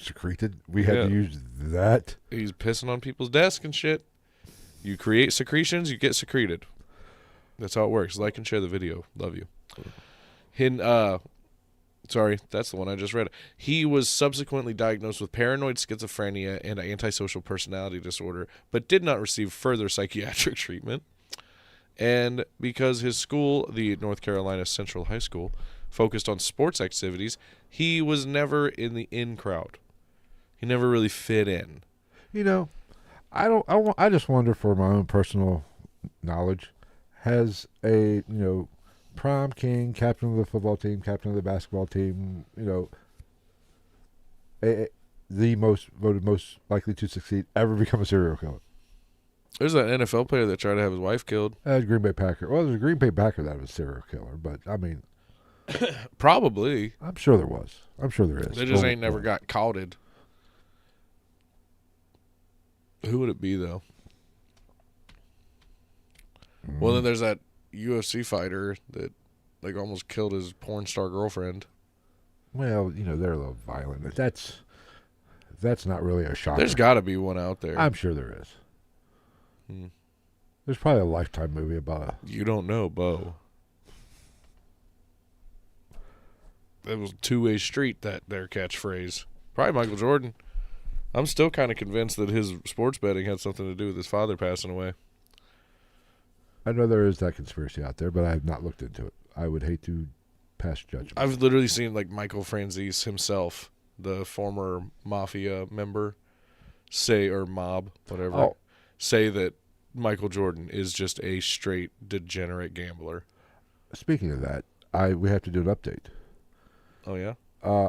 Speaker 1: Secreted? We had to use that?
Speaker 2: He's pissing on people's desks and shit. You create secretions, you get secreted. That's how it works. Like and share the video. Love you. Sorry, that's the one I just read. He was subsequently diagnosed with paranoid schizophrenia and antisocial personality disorder, but did not receive further psychiatric treatment. And because his school, the North Carolina Central High School, focused on sports activities, he was never in the in crowd. He never really fit in.
Speaker 1: You know, I just wonder, for my own personal knowledge, has a, prom king, captain of the football team, captain of the basketball team, the most voted most likely to succeed, ever become a serial killer?
Speaker 2: There's that NFL player that tried to have his wife killed.
Speaker 1: Green Bay Packer. Well, there's a Green Bay Packer that was a serial killer, but I mean,
Speaker 2: probably.
Speaker 1: I'm sure there was. I'm sure there is.
Speaker 2: They just ain't never got caughted. Who would it be, though? Well, then there's that UFC fighter that almost killed his porn star girlfriend.
Speaker 1: Well, they're a little violent. That's not really a shocker.
Speaker 2: There's got to be one out there.
Speaker 1: I'm sure there is. There's probably a Lifetime movie about a...
Speaker 2: You don't know, Bo. That was a two-way street, that their catchphrase. Probably Michael Jordan. I'm still kind of convinced that his sports betting had something to do with his father passing away.
Speaker 1: I know there is that conspiracy out there, but I have not looked into it. I would hate to pass judgment.
Speaker 2: I've literally seen Michael Franzese himself, the former mafia member, or mob, whatever, say that Michael Jordan is just a straight degenerate gambler.
Speaker 1: Speaking of that, we have to do an update.
Speaker 2: Oh, yeah?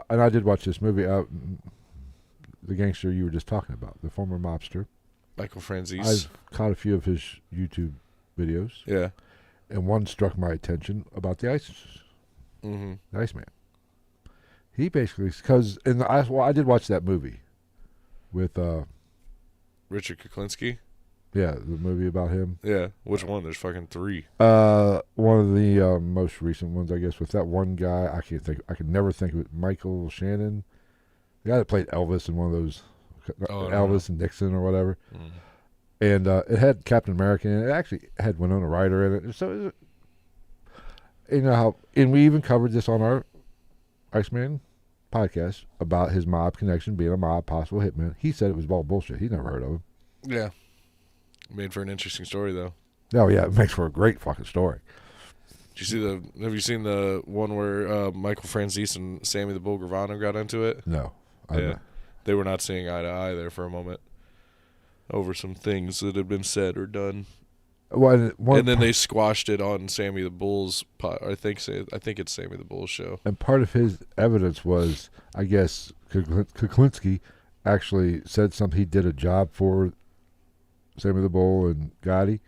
Speaker 1: And I did watch this movie, the gangster you were just talking about, the former mobster.
Speaker 2: Michael Franzese.
Speaker 1: I've caught a few of his YouTube videos.
Speaker 2: Yeah.
Speaker 1: And one struck my attention about the the Iceman. He basically, because I did watch that movie with
Speaker 2: Richard Kuklinski.
Speaker 1: Yeah, the movie about him.
Speaker 2: Yeah, which one? There's fucking 3.
Speaker 1: One of the most recent ones, I guess, with that one guy. I could never think of it. Michael Shannon, the guy that played Elvis in one of those, Elvis and Nixon or whatever. And it had Captain America in it. It actually had Winona Ryder in it. So, and we even covered this on our Iceman podcast about his mob connection, being a mob, possible hitman. He said it was all bullshit. He never heard of him.
Speaker 2: Yeah. Made for an interesting story, though.
Speaker 1: Oh, yeah. It makes for a great fucking story.
Speaker 2: Have you seen the one where Michael Franzese and Sammy the Bull Gravano got into it?
Speaker 1: No.
Speaker 2: Yeah. They were not seeing eye to eye there for a moment over some things that had been said or done.
Speaker 1: Well,
Speaker 2: and then they squashed it on Sammy the Bull's I think it's Sammy the Bull's show.
Speaker 1: And part of his evidence was, I guess, Kuklinski actually said something. He did a job for Sammy the Bull and Gotti.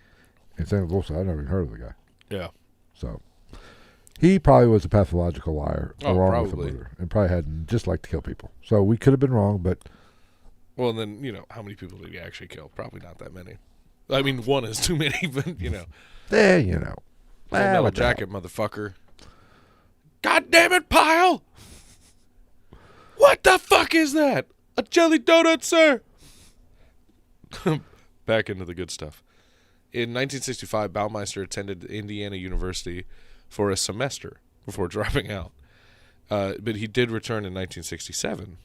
Speaker 1: And Sammy the Bull said, I never even heard of the guy.
Speaker 2: Yeah.
Speaker 1: So he probably was a pathological liar, along with the
Speaker 2: probably.
Speaker 1: murder, and probably had just liked to kill people. So we could have been wrong, but...
Speaker 2: Well, and then, how many people did he actually kill? Probably not that many. I mean, one is too many, but,
Speaker 1: Full
Speaker 2: Metal Jacket, motherfucker. God damn it, Pyle! What the fuck is that? A jelly donut, sir? Back into the good stuff. In 1965, Baumeister attended Indiana University for a semester before dropping out. But he did return in 1967.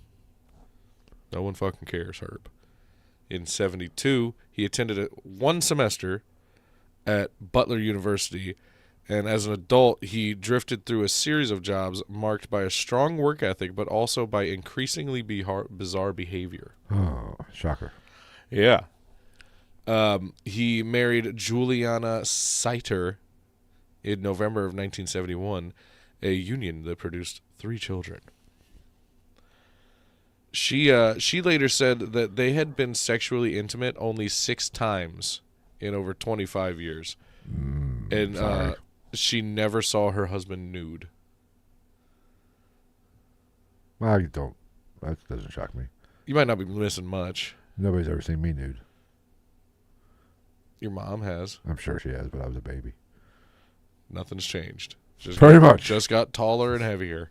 Speaker 2: No one fucking cares, Herb. In 72, he attended one semester at Butler University, and as an adult, he drifted through a series of jobs marked by a strong work ethic, but also by increasingly bizarre behavior.
Speaker 1: Oh, shocker.
Speaker 2: Yeah. He married Juliana Seiter in November of 1971, a union that produced 3 children. She later said that they had been sexually intimate only 6 times in over 25 years. And she never saw her husband nude.
Speaker 1: That doesn't shock me.
Speaker 2: You might not be missing much.
Speaker 1: Nobody's ever seen me nude.
Speaker 2: Your mom has.
Speaker 1: I'm sure she has, but I was a baby.
Speaker 2: Nothing's changed.
Speaker 1: Pretty much.
Speaker 2: Just got taller and heavier.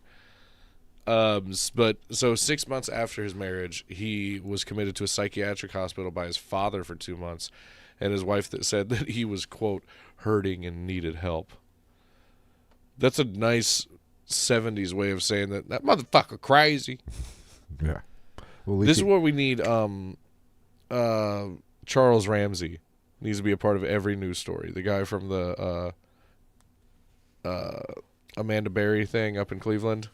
Speaker 2: But so 6 months after his marriage, he was committed to a psychiatric hospital by his father for 2 months, and his wife said that he was, quote, hurting and needed help. That's a nice 70s way of saying that motherfucker crazy.
Speaker 1: Yeah. Well,
Speaker 2: This is where we need Charles Ramsey needs to be a part of every news story. The guy from the Amanda Berry thing up in Cleveland.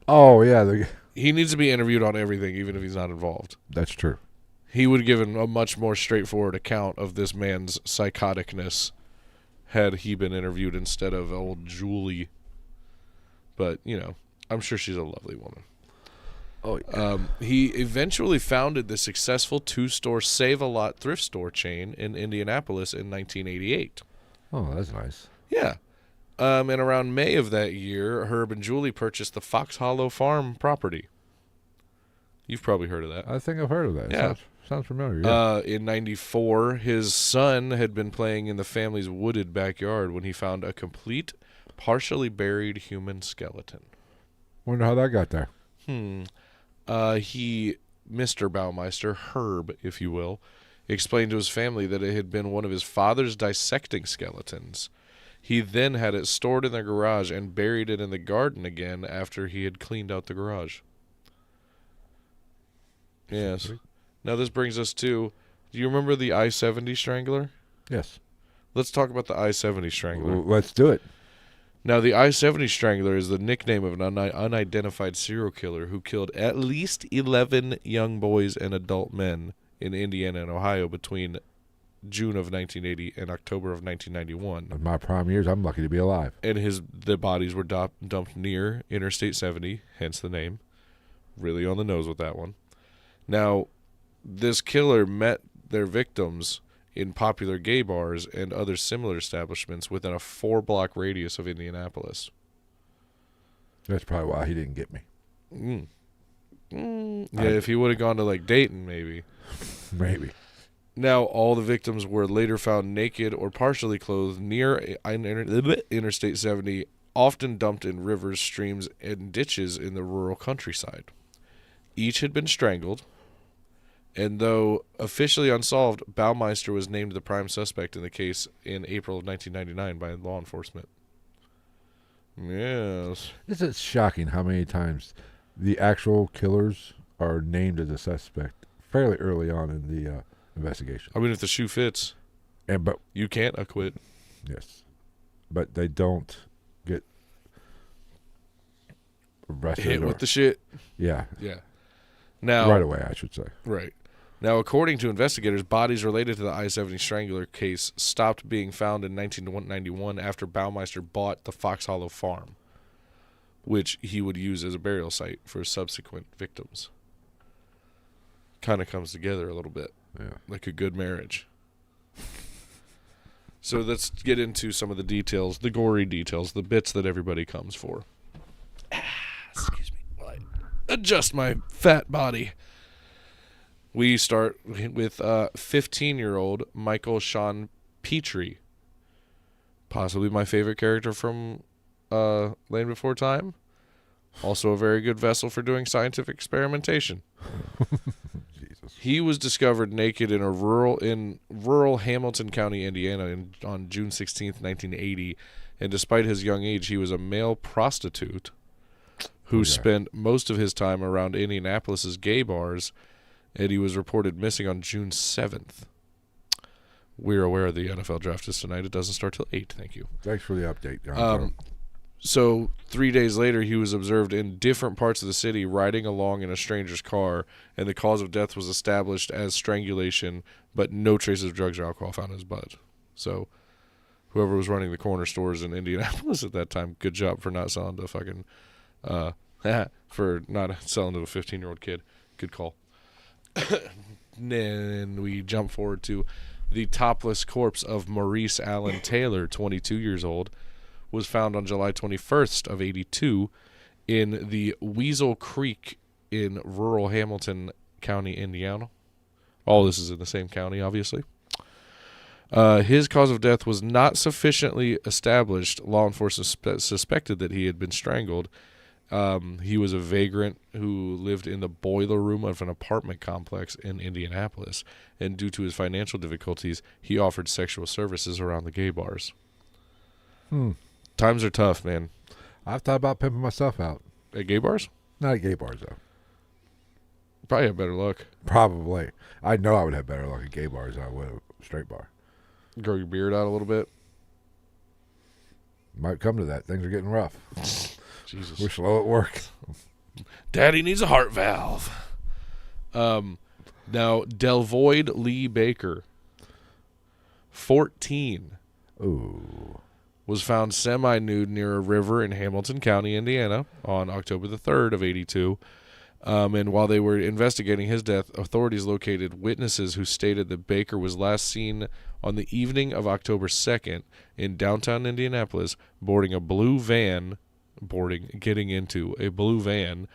Speaker 1: Oh, yeah.
Speaker 2: He needs to be interviewed on everything, even if he's not involved.
Speaker 1: That's true.
Speaker 2: He would have given a much more straightforward account of this man's psychoticness had he been interviewed instead of old Julie. But, you know, I'm sure she's a lovely woman.
Speaker 1: Oh, yeah.
Speaker 2: He eventually founded the successful two-store Save-A-Lot thrift store chain in Indianapolis in 1988.
Speaker 1: Oh, that's nice.
Speaker 2: Yeah. And around May of that year, Herb and Julie purchased the Fox Hollow Farm property. You've probably heard of that.
Speaker 1: I think I've heard of that.
Speaker 2: Yeah.
Speaker 1: Sounds familiar. Yeah.
Speaker 2: In 94, his son had been playing in the family's wooded backyard when he found a complete, partially buried human skeleton.
Speaker 1: Wonder how that got there.
Speaker 2: Mr. Baumeister, Herb, if you will, explained to his family that it had been one of his father's dissecting skeletons. He then had it stored in the garage and buried it in the garden again after he had cleaned out the garage. Yes. Now this brings us to, do you remember the I-70 Strangler?
Speaker 1: Yes.
Speaker 2: Let's talk about the I-70 Strangler.
Speaker 1: Let's do it.
Speaker 2: Now, the I-70 Strangler is the nickname of an unidentified serial killer who killed at least 11 young boys and adult men in Indiana and Ohio between June of 1980 and October of 1991.
Speaker 1: In my prime years, I'm lucky to be alive.
Speaker 2: And the bodies were dumped near Interstate 70, hence the name. Really on the nose with that one. Now, this killer met their victims in popular gay bars and other similar establishments within a 4-block radius of Indianapolis.
Speaker 1: That's probably why he didn't get me.
Speaker 2: Yeah, if he would have gone to, like, Dayton, maybe.
Speaker 1: Maybe.
Speaker 2: Now, all the victims were later found naked or partially clothed near Interstate 70, often dumped in rivers, streams, and ditches in the rural countryside. Each had been strangled, and though officially unsolved, Baumeister was named the prime suspect in the case in April of 1999 by law enforcement. Yes.
Speaker 1: It's shocking how many times the actual killers are named as a suspect fairly early on in the investigation.
Speaker 2: I mean, if the shoe fits,
Speaker 1: But
Speaker 2: you can't acquit.
Speaker 1: yes, but they don't get arrested.
Speaker 2: Hit with the shit.
Speaker 1: Yeah.
Speaker 2: Yeah. Now,
Speaker 1: Right away, I should say.
Speaker 2: Right. Now, according to investigators, bodies related to the I-70 Strangler case stopped being found in 1991 after Baumeister bought the Fox Hollow Farm, which he would use as a burial site for subsequent victims. Kind of comes together a little bit,
Speaker 1: Yeah.
Speaker 2: like a good marriage. So let's get into some of the details, the gory details, the bits that everybody comes for. Excuse me while I adjust my fat body. We start with 15-year-old Michael Sean Petrie, possibly my favorite character from Land Before Time. Also a very good vessel for doing scientific experimentation.
Speaker 1: Jesus.
Speaker 2: He was discovered naked in rural Hamilton County, Indiana, on June 16th, 1980, and despite his young age, he was a male prostitute who spent most of his time around Indianapolis's gay bars. And he was reported missing on June 7th. We're aware the NFL draft is tonight. It doesn't start till 8. Thank you.
Speaker 1: Thanks for the update.
Speaker 2: So 3 days later, he was observed in different parts of the city riding along in a stranger's car, and the cause of death was established as strangulation, but no traces of drugs or alcohol found in his blood. So whoever was running the corner stores in Indianapolis at that time, good job for not selling to fucking for not selling to a 15-year-old kid. Good call. Then we jump forward to the topless corpse of Maurice Allen Taylor, 22 years old, was found on July 21st of 82 in the Weasel Creek in rural Hamilton County, Indiana. All this is in the same county, obviously. His cause of death was not sufficiently established. Law enforcement suspected that he had been strangled. He was a vagrant who lived in the boiler room of an apartment complex in Indianapolis, and due to his financial difficulties, he offered sexual services around the gay bars. Times are tough, man.
Speaker 1: I've thought about pimping myself out.
Speaker 2: At gay bars?
Speaker 1: Not at gay bars, though.
Speaker 2: Probably have better luck.
Speaker 1: Probably. I know I would have better luck at gay bars than I would at a straight bar.
Speaker 2: Grow your beard out a little bit.
Speaker 1: Might come to that. Things are getting rough.
Speaker 2: Jesus.
Speaker 1: We're slow at work.
Speaker 2: Daddy needs a heart valve. Now, Delvoyd Lee Baker, 14,
Speaker 1: Ooh.
Speaker 2: was found semi-nude near a river in Hamilton County, Indiana, on October the 3rd of 82. And while they were investigating his death, authorities located witnesses who stated that Baker was last seen on the evening of October 2nd in downtown Indianapolis, getting into a blue van,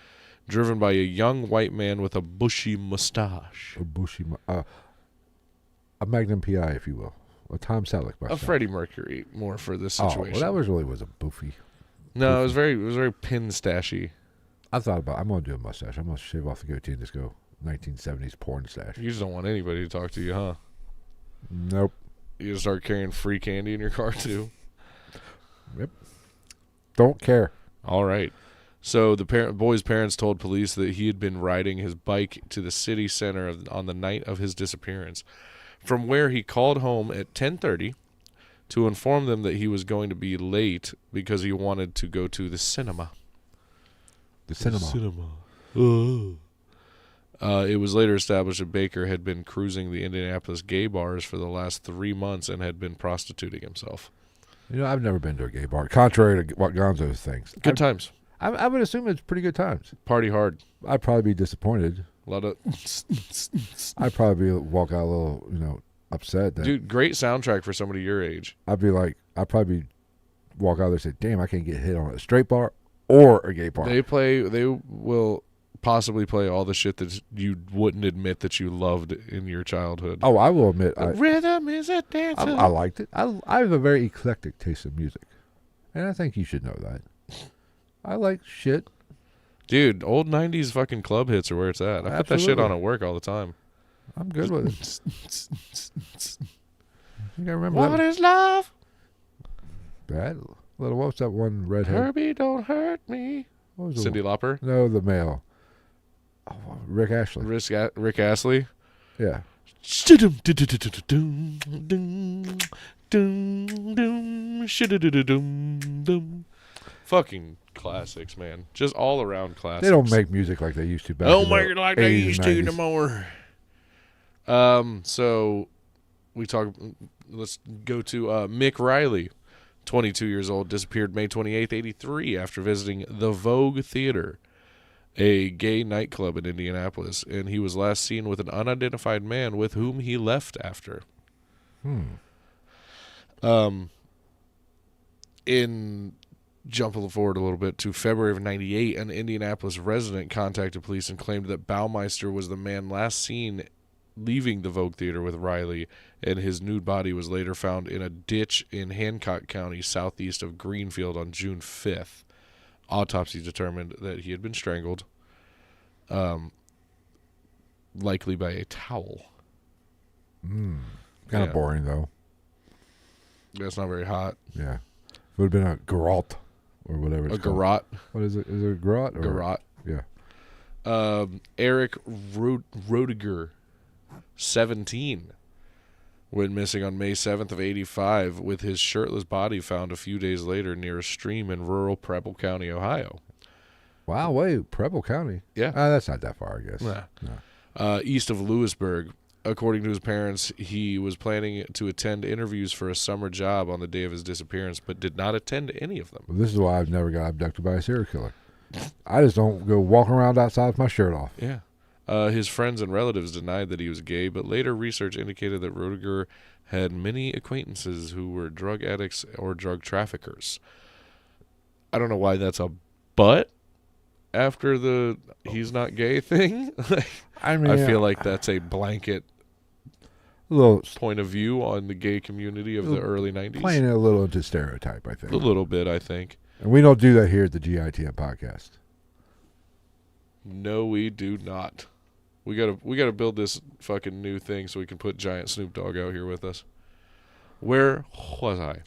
Speaker 2: driven by a young white man with a bushy mustache.
Speaker 1: A Magnum PI, if you will. A Tom Selleck mustache.
Speaker 2: A Freddie Mercury, more for this
Speaker 1: Oh,
Speaker 2: situation.
Speaker 1: well, that really was a boofy.
Speaker 2: No, it was very pin-stashy.
Speaker 1: I thought about I'm going to do a mustache. I'm going to shave off the goatee and just go 1970s porn stash.
Speaker 2: You just don't want anybody to talk to you, huh?
Speaker 1: Nope.
Speaker 2: You just start carrying free candy in your car, too?
Speaker 1: Yep. Don't care.
Speaker 2: All right. So the boy's parents told police that he had been riding his bike to the city center on the night of his disappearance, from where he called home at 10:30 to inform them that he was going to be late because he wanted to go to the cinema.
Speaker 1: The cinema.
Speaker 2: It was later established that Baker had been cruising the Indianapolis gay bars for the last 3 months and had been prostituting himself.
Speaker 1: You know, I've never been to a gay bar, contrary to what Gonzo thinks.
Speaker 2: Good times.
Speaker 1: I would assume it's pretty good times.
Speaker 2: Party hard.
Speaker 1: I'd probably be disappointed.
Speaker 2: A lot of...
Speaker 1: I'd probably walk out a little, upset. That
Speaker 2: Dude, great soundtrack for somebody your age.
Speaker 1: I'd probably walk out there and say, damn, I can't get hit on a straight bar or a gay bar.
Speaker 2: They will possibly play all the shit that you wouldn't admit that you loved in your childhood.
Speaker 1: Oh, I will admit.
Speaker 2: Rhythm is a dancer.
Speaker 1: I liked it. I have a very eclectic taste in music. And I think you should know that. I like shit.
Speaker 2: Dude, old 90s fucking club hits are where it's at. I put that shit on at work all the time.
Speaker 1: I'm good with it. I think I remember
Speaker 2: What is love?
Speaker 1: Bad. What was that one redhead?
Speaker 2: Herbie, don't hurt me.
Speaker 1: What was
Speaker 2: Cyndi Lauper?
Speaker 1: No, the male. Oh, Rick Astley.
Speaker 2: Rick Astley?
Speaker 1: Yeah.
Speaker 2: Fucking classics, man. Just all around classics.
Speaker 1: They don't make music like they used to back
Speaker 2: Don't
Speaker 1: in
Speaker 2: make
Speaker 1: the
Speaker 2: it like they
Speaker 1: 80s
Speaker 2: used
Speaker 1: and
Speaker 2: to
Speaker 1: 90s.
Speaker 2: no more. So we talk. Let's go to Mick Riley, 22 years old, disappeared May 28th, 83, after visiting the Vogue Theater, a gay nightclub in Indianapolis, and he was last seen with an unidentified man with whom he left after. Jumping forward a little bit to February of 98, an Indianapolis resident contacted police and claimed that Baumeister was the man last seen leaving the Vogue Theater with Riley, and his nude body was later found in a ditch in Hancock County, southeast of Greenfield, on June 5th. Autopsy determined that he had been strangled, likely by a towel.
Speaker 1: Kind of boring, though.
Speaker 2: That's not very hot.
Speaker 1: Yeah. It would have been a garrote or whatever it's called.
Speaker 2: Garrote.
Speaker 1: What is it? Is it a garrote?
Speaker 2: Garrote.
Speaker 1: Yeah.
Speaker 2: Eric Rodiger, 17, went missing on May 7th of 85, with his shirtless body found a few days later near a stream in rural Preble County, Ohio.
Speaker 1: Wow, wait, Preble County?
Speaker 2: Yeah.
Speaker 1: That's not that far, I guess.
Speaker 2: Nah.
Speaker 1: No.
Speaker 2: East of Lewisburg. According to his parents, he was planning to attend interviews for a summer job on the day of his disappearance, but did not attend any of them.
Speaker 1: Well, this is why I've never got abducted by a serial killer. I just don't go walking around outside with my shirt off.
Speaker 2: Yeah. His friends and relatives denied that he was gay, but later research indicated that Rodiger had many acquaintances who were drug addicts or drug traffickers. I don't know why that's a but after the he's not gay thing. I mean, I feel like that's a blanket.
Speaker 1: A little
Speaker 2: point of view on the gay community of the early 90s.
Speaker 1: playing it a little into stereotype, I think.
Speaker 2: A little bit, I think.
Speaker 1: And we don't do that here at the GITM podcast.
Speaker 2: No, we do not. We gotta build this fucking new thing so we can put giant Snoop Dogg out here with us. Where was I?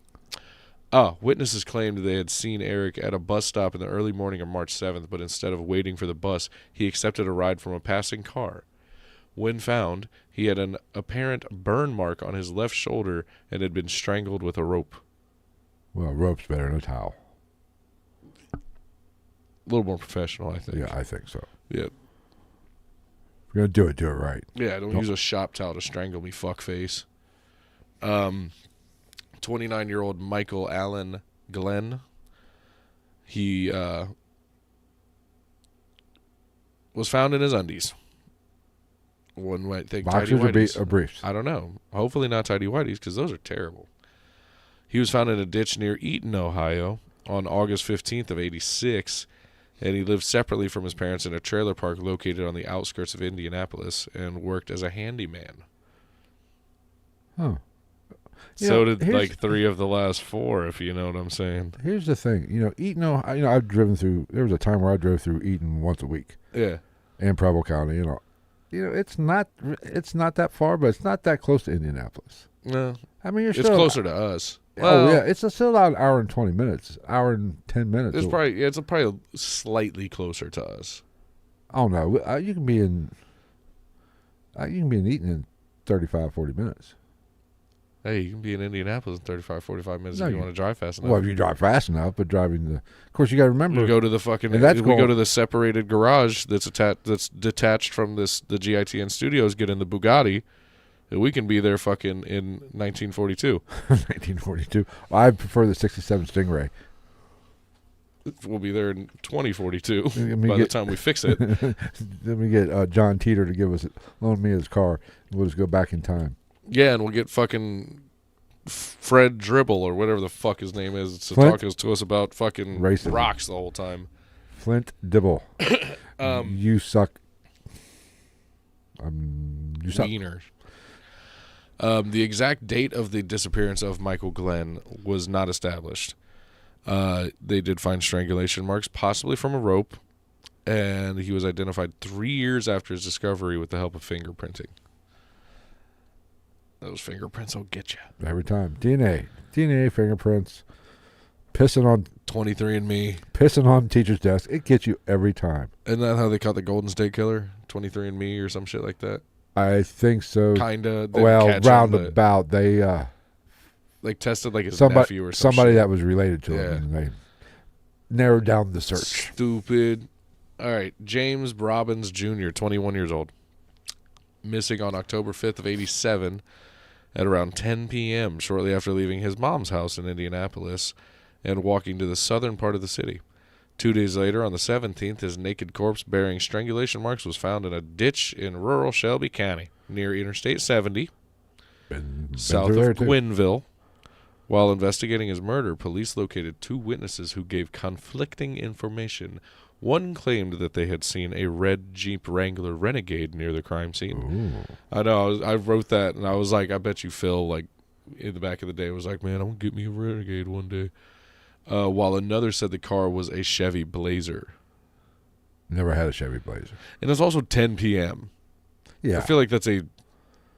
Speaker 2: Witnesses claimed they had seen Eric at a bus stop in the early morning of March 7th, but instead of waiting for the bus, he accepted a ride from a passing car. When found, he had an apparent burn mark on his left shoulder and had been strangled with a rope.
Speaker 1: Well, rope's better than a towel.
Speaker 2: A little more professional, I think.
Speaker 1: Yeah, I think so.
Speaker 2: Yeah.
Speaker 1: If you're going to do it right.
Speaker 2: Yeah, don't use a shop towel to strangle me, fuckface. 29-year-old Michael Allen Glenn. He was found in his undies. One might think
Speaker 1: Boxers or briefs?
Speaker 2: I don't know. Hopefully not tidy whities, because those are terrible. He was found in a ditch near Eaton, Ohio, on August 15th of 86, and he lived separately from his parents in a trailer park located on the outskirts of Indianapolis and worked as a handyman.
Speaker 1: Huh.
Speaker 2: So did like 3 of the last 4, if you know what I'm saying.
Speaker 1: Here's the thing. Eaton, I've driven through, there was a time where I drove through Eaton once a week.
Speaker 2: Yeah.
Speaker 1: And Preble County, it's not that far, but it's not that close to Indianapolis.
Speaker 2: No.
Speaker 1: I mean,
Speaker 2: it's closer to us.
Speaker 1: Well, yeah, it's still about an hour and 20 minutes, hour and 10 minutes.
Speaker 2: It's probably slightly closer to us.
Speaker 1: Oh no, you can be in Eaton in 35, 40 minutes.
Speaker 2: Hey, you can be in Indianapolis in 35, 45 minutes if you want to drive fast enough.
Speaker 1: Well, if you drive fast enough, but of course, you got to remember.
Speaker 2: We go to the fucking. Go to the separated garage that's detached from the GITN studios. Get in the Bugatti. We can be there fucking in 1942.
Speaker 1: 1942. I prefer the 67 Stingray.
Speaker 2: We'll be there in 2042 by the time we fix it.
Speaker 1: Let me get John Teeter to loan me his car. We'll just go back in time.
Speaker 2: Yeah, and we'll get fucking Fred Dribble or whatever the fuck his name is to
Speaker 1: Flint?
Speaker 2: talk to us about fucking
Speaker 1: racism.
Speaker 2: Rocks the whole time.
Speaker 1: Flint Dibble. You suck. You suck.
Speaker 2: Wiener. The exact date of the disappearance of Michael Glenn was not established. They did find strangulation marks, possibly from a rope, and he was identified 3 years after his discovery with the help of fingerprinting. Those fingerprints will get you.
Speaker 1: Every time. DNA, fingerprints, pissing on
Speaker 2: 23andMe.
Speaker 1: Pissing on teacher's desk. It gets you every time.
Speaker 2: Isn't that how they caught the Golden State Killer? 23andMe or some shit like that?
Speaker 1: I think so.
Speaker 2: Kinda.
Speaker 1: Well, roundabout. They
Speaker 2: tested like his nephew or
Speaker 1: somebody that was related to him. And they narrowed down the search.
Speaker 2: Stupid. All right. James Robbins Jr., 21 years old. Missing on October 5th of 87 at around 10 p.m. shortly after leaving his mom's house in Indianapolis and walking to the southern part of the city. 2 days later, on the 17th, his naked corpse bearing strangulation marks was found in a ditch in rural Shelby County near Interstate 70, south of Gwynville. While investigating his murder, police located 2 witnesses who gave conflicting information. One claimed that they had seen a red Jeep Wrangler Renegade near the crime scene.
Speaker 1: Ooh.
Speaker 2: I know, I wrote that, and I was like, I bet you Phil, like, in the back of the day was like, man, I'm going to get me a Renegade one day. While another said the car was a Chevy Blazer.
Speaker 1: Never had a Chevy Blazer.
Speaker 2: And it's also 10 p.m.
Speaker 1: Yeah.
Speaker 2: I feel like that's a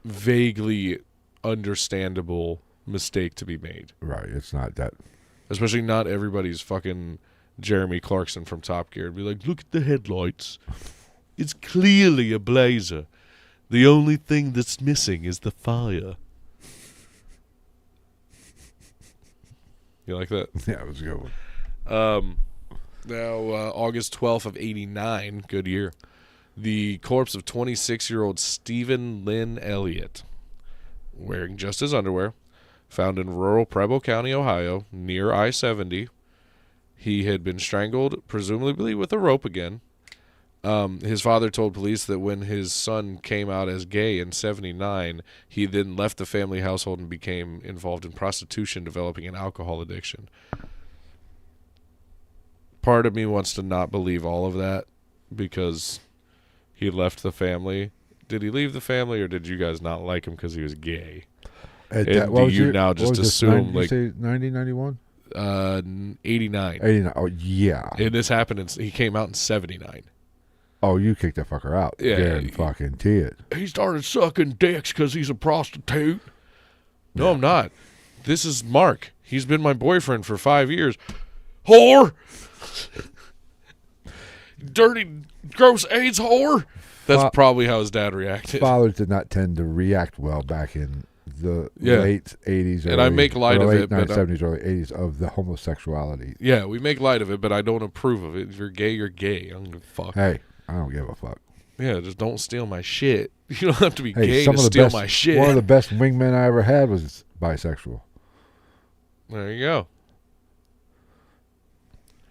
Speaker 2: vaguely understandable mistake to be made.
Speaker 1: Right. It's not that.
Speaker 2: Especially not everybody's fucking Jeremy Clarkson from Top Gear. Be like, look at the headlights. It's clearly a Blazer. The only thing that's missing is the fire. You like that?
Speaker 1: Yeah, it was a good one.
Speaker 2: Now, August 12th of 89, good year, the corpse of 26-year-old Stephen Lynn Elliott, wearing just his underwear, found in rural Preble County, Ohio, near I-70. He had been strangled, presumably with a rope again. His father told police that when his son came out as gay in 79, he then left the family household and became involved in prostitution, developing an alcohol addiction. Part of me wants to not believe all of that because he left the family. did he leave the family, or did you guys not like him because he was gay?
Speaker 1: And
Speaker 2: And do you now just assume, like,
Speaker 1: 90, 91?
Speaker 2: 89.
Speaker 1: 89. Oh, yeah.
Speaker 2: And this happened, he came out in 79.
Speaker 1: Oh, you kicked that fucker out.
Speaker 2: Yeah.
Speaker 1: Guarantee it.
Speaker 2: He started sucking dicks because he's a prostitute. No, I'm not. This is Mark. He's been my boyfriend for 5 years. Whore! Dirty, gross AIDS whore! That's probably how his dad reacted.
Speaker 1: Fathers did not tend to react well back in the late 80s.
Speaker 2: And I make light of it.
Speaker 1: Late 70s, early 80s of the homosexuality.
Speaker 2: Yeah, we make light of it, but I don't approve of it. If you're gay, you're gay. I don't give a fuck.
Speaker 1: Hey, I don't give a fuck.
Speaker 2: Yeah, just don't steal my shit. You don't have to be gay
Speaker 1: to
Speaker 2: steal my shit.
Speaker 1: One of the best wingmen I ever had was bisexual.
Speaker 2: There you go.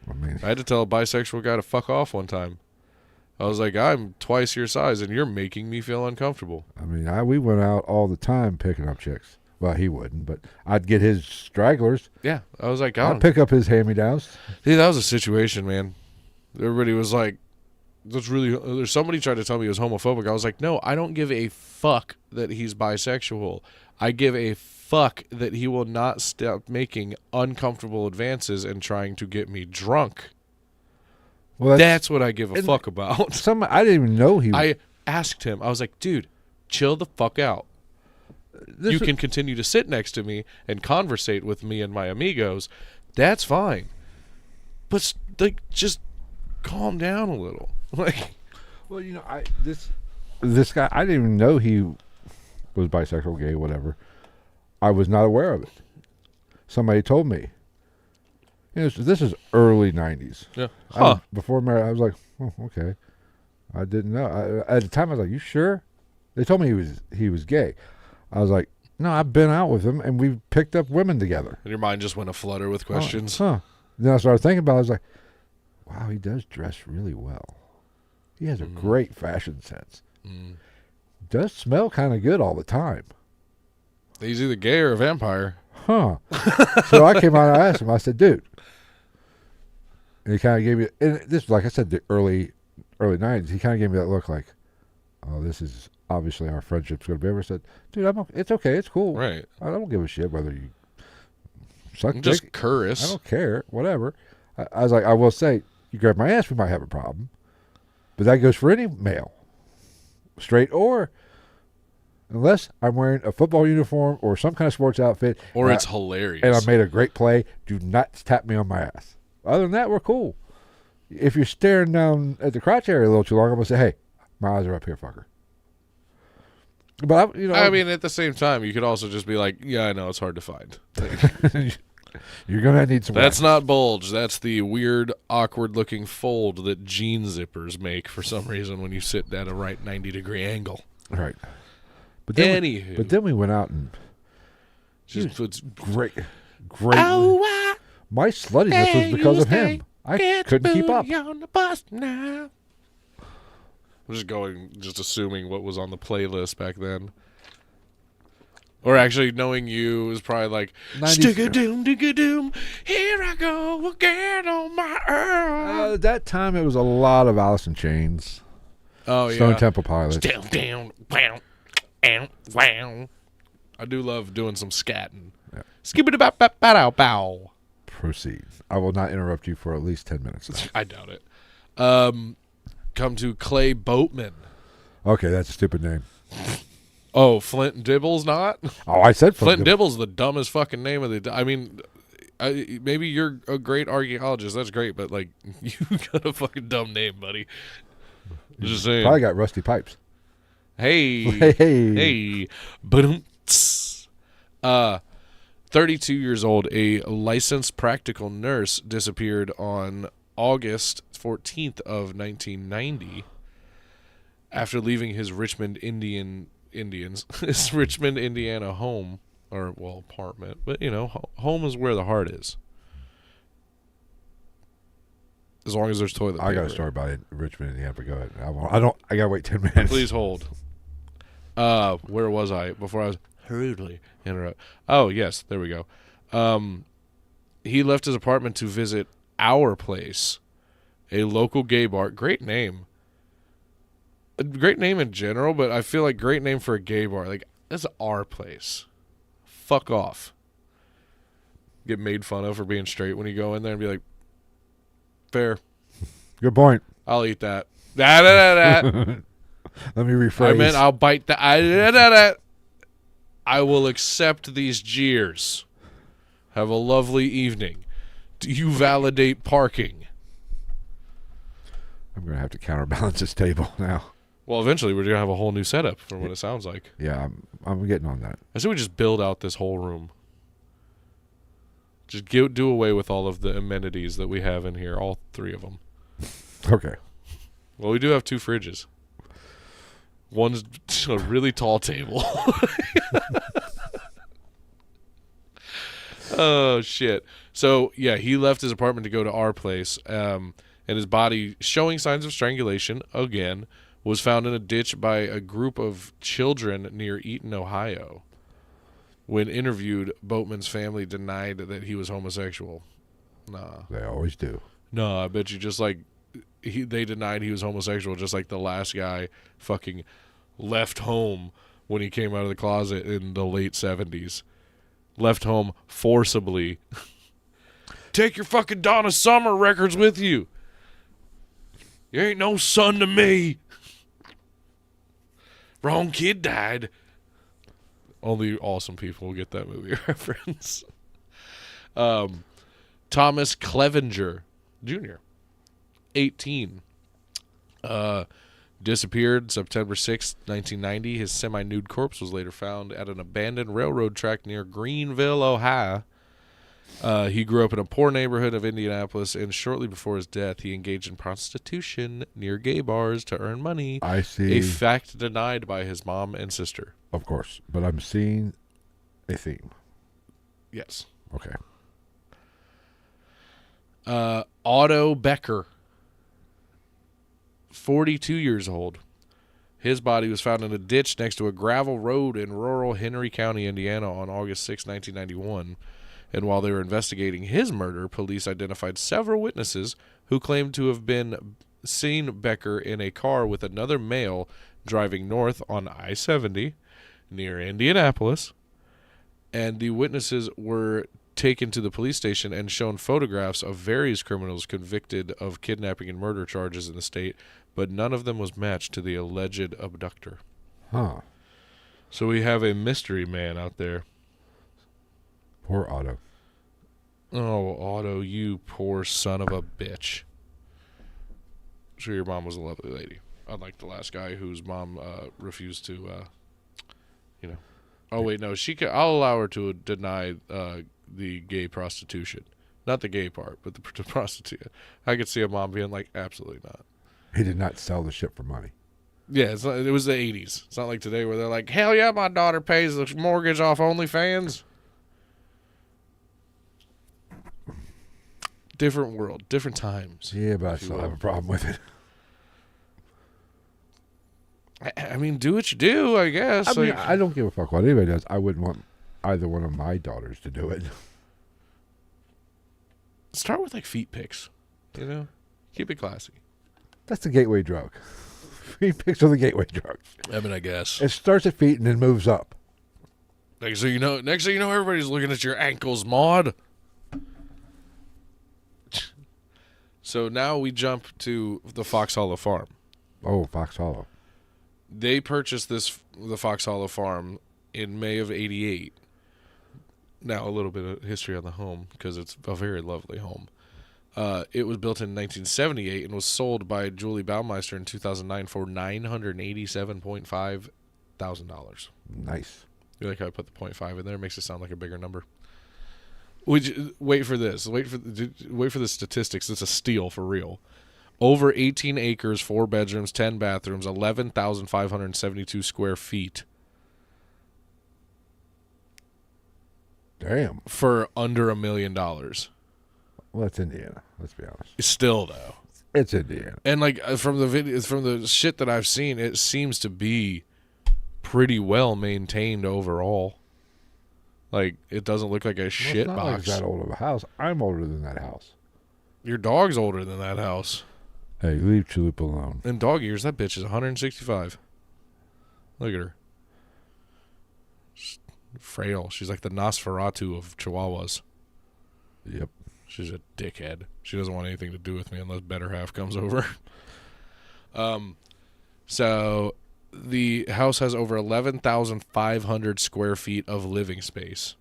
Speaker 1: I mean,
Speaker 2: I had to tell a bisexual guy to fuck off one time. I was like, I'm twice your size, and you're making me feel uncomfortable.
Speaker 1: I mean, we went out all the time picking up chicks. Well, he wouldn't, but I'd get his stragglers.
Speaker 2: Yeah, I was like,
Speaker 1: I'd pick up his hand-me-downs.
Speaker 2: Dude, that was a situation, man. Everybody was like, there's somebody tried to tell me he was homophobic. I was like, no, I don't give a fuck that he's bisexual. I give a fuck that he will not stop making uncomfortable advances and trying to get me drunk.
Speaker 1: Well,
Speaker 2: that's what I give a fuck about.
Speaker 1: I didn't even know
Speaker 2: I asked him. I was like, dude, chill the fuck out. You can continue to sit next to me and conversate with me and my amigos. That's fine. But like, just calm down a little. Like,
Speaker 1: well, you know, this guy, I didn't even know he was bisexual, gay, whatever. I was not aware of it. Somebody told me. You know, this is early 90s.
Speaker 2: Yeah. Huh.
Speaker 1: Before marriage, I was like, oh, okay. I didn't know. At the time, I was like, you sure? They told me he was gay. I was like, no, I've been out with him, and we've picked up women together.
Speaker 2: And your mind just went aflutter with questions.
Speaker 1: Then I started thinking about it. I was like, wow, he does dress really well. He has a great fashion sense. Does smell kind of good all the time.
Speaker 2: He's either gay or a vampire.
Speaker 1: Huh. So I came out and I asked him, I said, dude. And he kind of gave me, and this, like I said, the early 90s, he kind of gave me that look like, oh, this is obviously our friendship's going to be over. I said, dude, it's okay. It's cool.
Speaker 2: Right.
Speaker 1: I don't give a shit whether you suck dick.
Speaker 2: Just curious.
Speaker 1: I don't care. Whatever. I was like, I will say, you grab my ass, we might have a problem. But that goes for any male. Straight or, unless I'm wearing a football uniform or some kind of sports outfit.
Speaker 2: Or it's hilarious.
Speaker 1: And I made a great play. Do not tap me on my ass. Other than that, we're cool. If you're staring down at the crotch area a little too long, I'm going to say, hey, my eyes are up here, fucker. But,
Speaker 2: I mean, at the same time, you could also just be like, yeah, I know, it's hard to find.
Speaker 1: You're going to need some
Speaker 2: That's not bulge. That's the weird, awkward-looking fold that jean zippers make for some reason when you sit at a right 90-degree angle.
Speaker 1: Right. But then
Speaker 2: Anywho.
Speaker 1: Then we went out and
Speaker 2: Just puts
Speaker 1: great. My sluttiness was because of him. I couldn't keep up.
Speaker 2: On the bus now. I'm just assuming what was on the playlist back then. Or actually, knowing you is probably like, stick-a-doom, dig-a-doom, here I go again on my own.
Speaker 1: At that time, it was a lot of Alice in Chains.
Speaker 2: Oh, yeah.
Speaker 1: Stone Temple Pilots.
Speaker 2: Down, wow. I do love doing some scatting.
Speaker 1: Yeah.
Speaker 2: Skip-a-da-bow-bow.
Speaker 1: Proceed. I will not interrupt you for at least 10 minutes now.
Speaker 2: I doubt it. Come to Clay Boatman.
Speaker 1: Okay, that's a stupid name.
Speaker 2: Oh, Flint and Dibble's not?
Speaker 1: Oh, I said
Speaker 2: Flint and Dibble's the dumbest fucking name of the... I mean, maybe you're a great archaeologist. That's great, but, like, you got a fucking dumb name, buddy. Just saying.
Speaker 1: Probably got rusty pipes.
Speaker 2: Hey.
Speaker 1: Hey.
Speaker 2: Ba-dum-ts. 32 years old, a licensed practical nurse disappeared on August 14th of 1990 after leaving his Richmond, Indiana home, or, well, apartment, but, you know, home is where the heart is. As long as there's toilet paper.
Speaker 1: I got a story about it, Richmond, Indiana, but go ahead. I got to wait 10 minutes.
Speaker 2: Please hold. Where was I before I was rudely interrupted? Oh, yes, there we go. He left his apartment to visit Our Place, a local gay bar. Great name. A great name in general, but I feel like great name for a gay bar. Like, that's our place. Fuck off. Get made fun of for being straight when you go in there and be like, fair.
Speaker 1: Good point.
Speaker 2: I'll eat that. Let
Speaker 1: me rephrase.
Speaker 2: I meant I'll bite the. I will accept these jeers. Have a lovely evening. Do you validate parking?
Speaker 1: I'm going to have to counterbalance this table now.
Speaker 2: Well, eventually we're going to have a whole new setup from what it sounds like.
Speaker 1: Yeah, I'm getting on that.
Speaker 2: I say we just build out this whole room. Just do away with all of the amenities that we have in here, all three of them.
Speaker 1: Okay.
Speaker 2: Well, we do have 2 fridges. One's a really tall table. Oh, shit. So, yeah, he left his apartment to go to our place, and his body, showing signs of strangulation, again, was found in a ditch by a group of children near Eaton, Ohio. When interviewed, Boatman's family denied that he was homosexual. Nah.
Speaker 1: They always do.
Speaker 2: No, I bet you just like they denied he was homosexual, just like the last guy fucking left home when he came out of the closet in the late 70s. Left home forcibly. Take your fucking Donna Summer records with you. You ain't no son to me. Wrong kid died. Only awesome people will get that movie reference. Thomas Clevenger Jr., 18. Disappeared September 6, 1990. His semi-nude corpse was later found at an abandoned railroad track near Greenville, Ohio. He grew up in a poor neighborhood of Indianapolis, and shortly before his death, he engaged in prostitution near gay bars to earn money.
Speaker 1: I see.
Speaker 2: A fact denied by his mom and sister.
Speaker 1: Of course, but I'm seeing a theme.
Speaker 2: Yes.
Speaker 1: Okay.
Speaker 2: Otto Becker, 42 years old. His body was found in a ditch next to a gravel road in rural Henry County, Indiana on August 6, 1991. And while they were investigating his murder, police identified several witnesses who claimed to have been seen Becker in a car with another male driving north on I-70 near Indianapolis. And the witnesses were taken to the police station and shown photographs of various criminals convicted of kidnapping and murder charges in the state, but none of them was matched to the alleged abductor.
Speaker 1: Huh.
Speaker 2: So we have a mystery man out there.
Speaker 1: Poor Otto.
Speaker 2: Oh, Otto, you poor son of a bitch. Sure, your mom was a lovely lady. Unlike the last guy whose mom refused to, Oh, wait, no. I'll allow her to deny the gay prostitution. Not the gay part, but the prostitute. I could see a mom being like, absolutely not.
Speaker 1: He did not sell the shit for money.
Speaker 2: Yeah, it was the 80s. It's not like today where they're like, hell yeah, my daughter pays the mortgage off OnlyFans. Different world, different times.
Speaker 1: Yeah, but I still have a problem with it.
Speaker 2: I mean, do what you do, I guess.
Speaker 1: I don't give a fuck what anybody does. I wouldn't want either one of my daughters to do it.
Speaker 2: Start with like feet pics, Keep it classy.
Speaker 1: That's the gateway drug. Feet pics are the gateway drug.
Speaker 2: I mean, I guess
Speaker 1: it starts at feet and then moves up.
Speaker 2: Next thing you know, everybody's looking at your ankles, Maud. So now we jump to the Fox Hollow Farm.
Speaker 1: Oh, Fox Hollow.
Speaker 2: They purchased the Fox Hollow Farm in May of '88. Now a little bit of history on the home because it's a very lovely home. It was built in 1978 and was sold by Julie Baumeister in 2009 for $987.5 thousand.
Speaker 1: Nice.
Speaker 2: You like how I put the 0.5 in there? It makes it sound like a bigger number. Wait for this. Wait for the statistics. It's a steal for real. Over 18 acres, 4 bedrooms, 10 bathrooms, 11,572 square feet.
Speaker 1: Damn.
Speaker 2: For under $1 million.
Speaker 1: Well, that's Indiana. Let's be honest.
Speaker 2: Still though,
Speaker 1: it's Indiana.
Speaker 2: And like from the videos, from the shit that I've seen, it seems to be pretty well maintained overall. Like it doesn't look like a shit box.
Speaker 1: Like that old of a house. I'm older than that house.
Speaker 2: Your dog's older than that house.
Speaker 1: Hey, leave Chalupa alone.
Speaker 2: In dog years, that bitch is 165. Look at her. She's frail. She's like the Nosferatu of Chihuahuas.
Speaker 1: Yep.
Speaker 2: She's a dickhead. She doesn't want anything to do with me unless better half comes over. So the house has over 11,500 square feet of living space,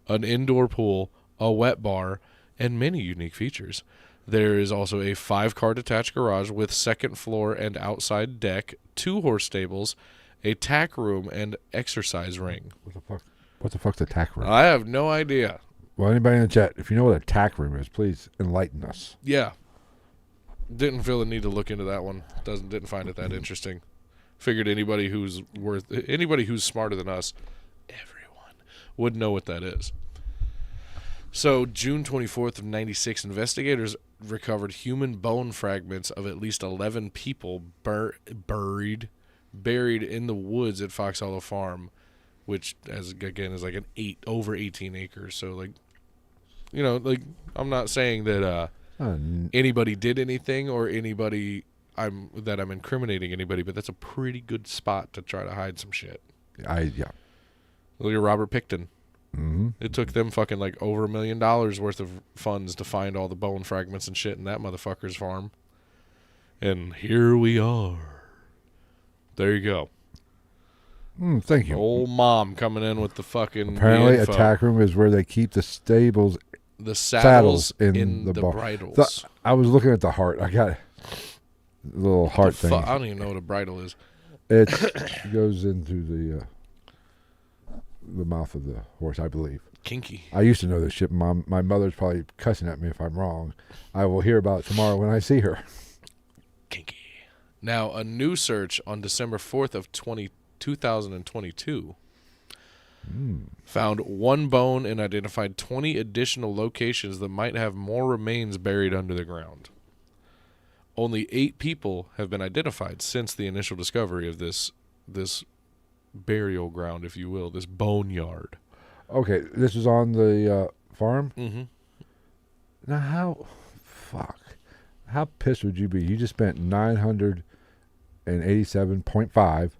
Speaker 2: an indoor pool, a wet bar, and many unique features. There is also a 5-car detached garage with second floor and outside deck, 2 horse stables, a tack room, and exercise ring.
Speaker 1: What the fuck? What the fuck's a tack room?
Speaker 2: I have no idea.
Speaker 1: Well, anybody in the chat, if you know what a tack room is, please enlighten us.
Speaker 2: Yeah. Didn't feel the need to look into that one. Didn't find it that interesting. Figured anybody who's smarter than us, everyone, would know what that is. So, June 24th of 96, investigators recovered human bone fragments of at least 11 people buried in the woods at Fox Hollow Farm, which, as again, is like over 18 acres. So, like, you know, like, I'm not saying that anybody did anything or I'm incriminating anybody, but that's a pretty good spot to try to hide some shit.
Speaker 1: Yeah.
Speaker 2: Look at Robert Picton.
Speaker 1: Mm-hmm.
Speaker 2: It took them fucking like over $1 million worth of funds to find all the bone fragments and shit in that motherfucker's farm. And here we are. There you go.
Speaker 1: Thank you.
Speaker 2: Old mom coming in with the fucking
Speaker 1: Apparently,
Speaker 2: info.
Speaker 1: a tack room is where they keep the stables,
Speaker 2: the saddles
Speaker 1: in the bar.
Speaker 2: bridles.
Speaker 1: I was looking at the heart. I got a little heart thing.
Speaker 2: I don't even know what a bridle is.
Speaker 1: It goes into the mouth of the horse, I believe.
Speaker 2: Kinky.
Speaker 1: I used to know this shit. My mother's probably cussing at me if I'm wrong. I will hear about it tomorrow when I see her.
Speaker 2: Kinky. Now, a new search on December 4th of 2022 found 1 bone and identified 20 additional locations that might have more remains buried under the ground. Only 8 people have been identified since the initial discovery of this burial ground, if you will, this boneyard. Okay, this is on the farm? Mm-hmm.
Speaker 1: Now, how pissed would you be? You just spent $987.5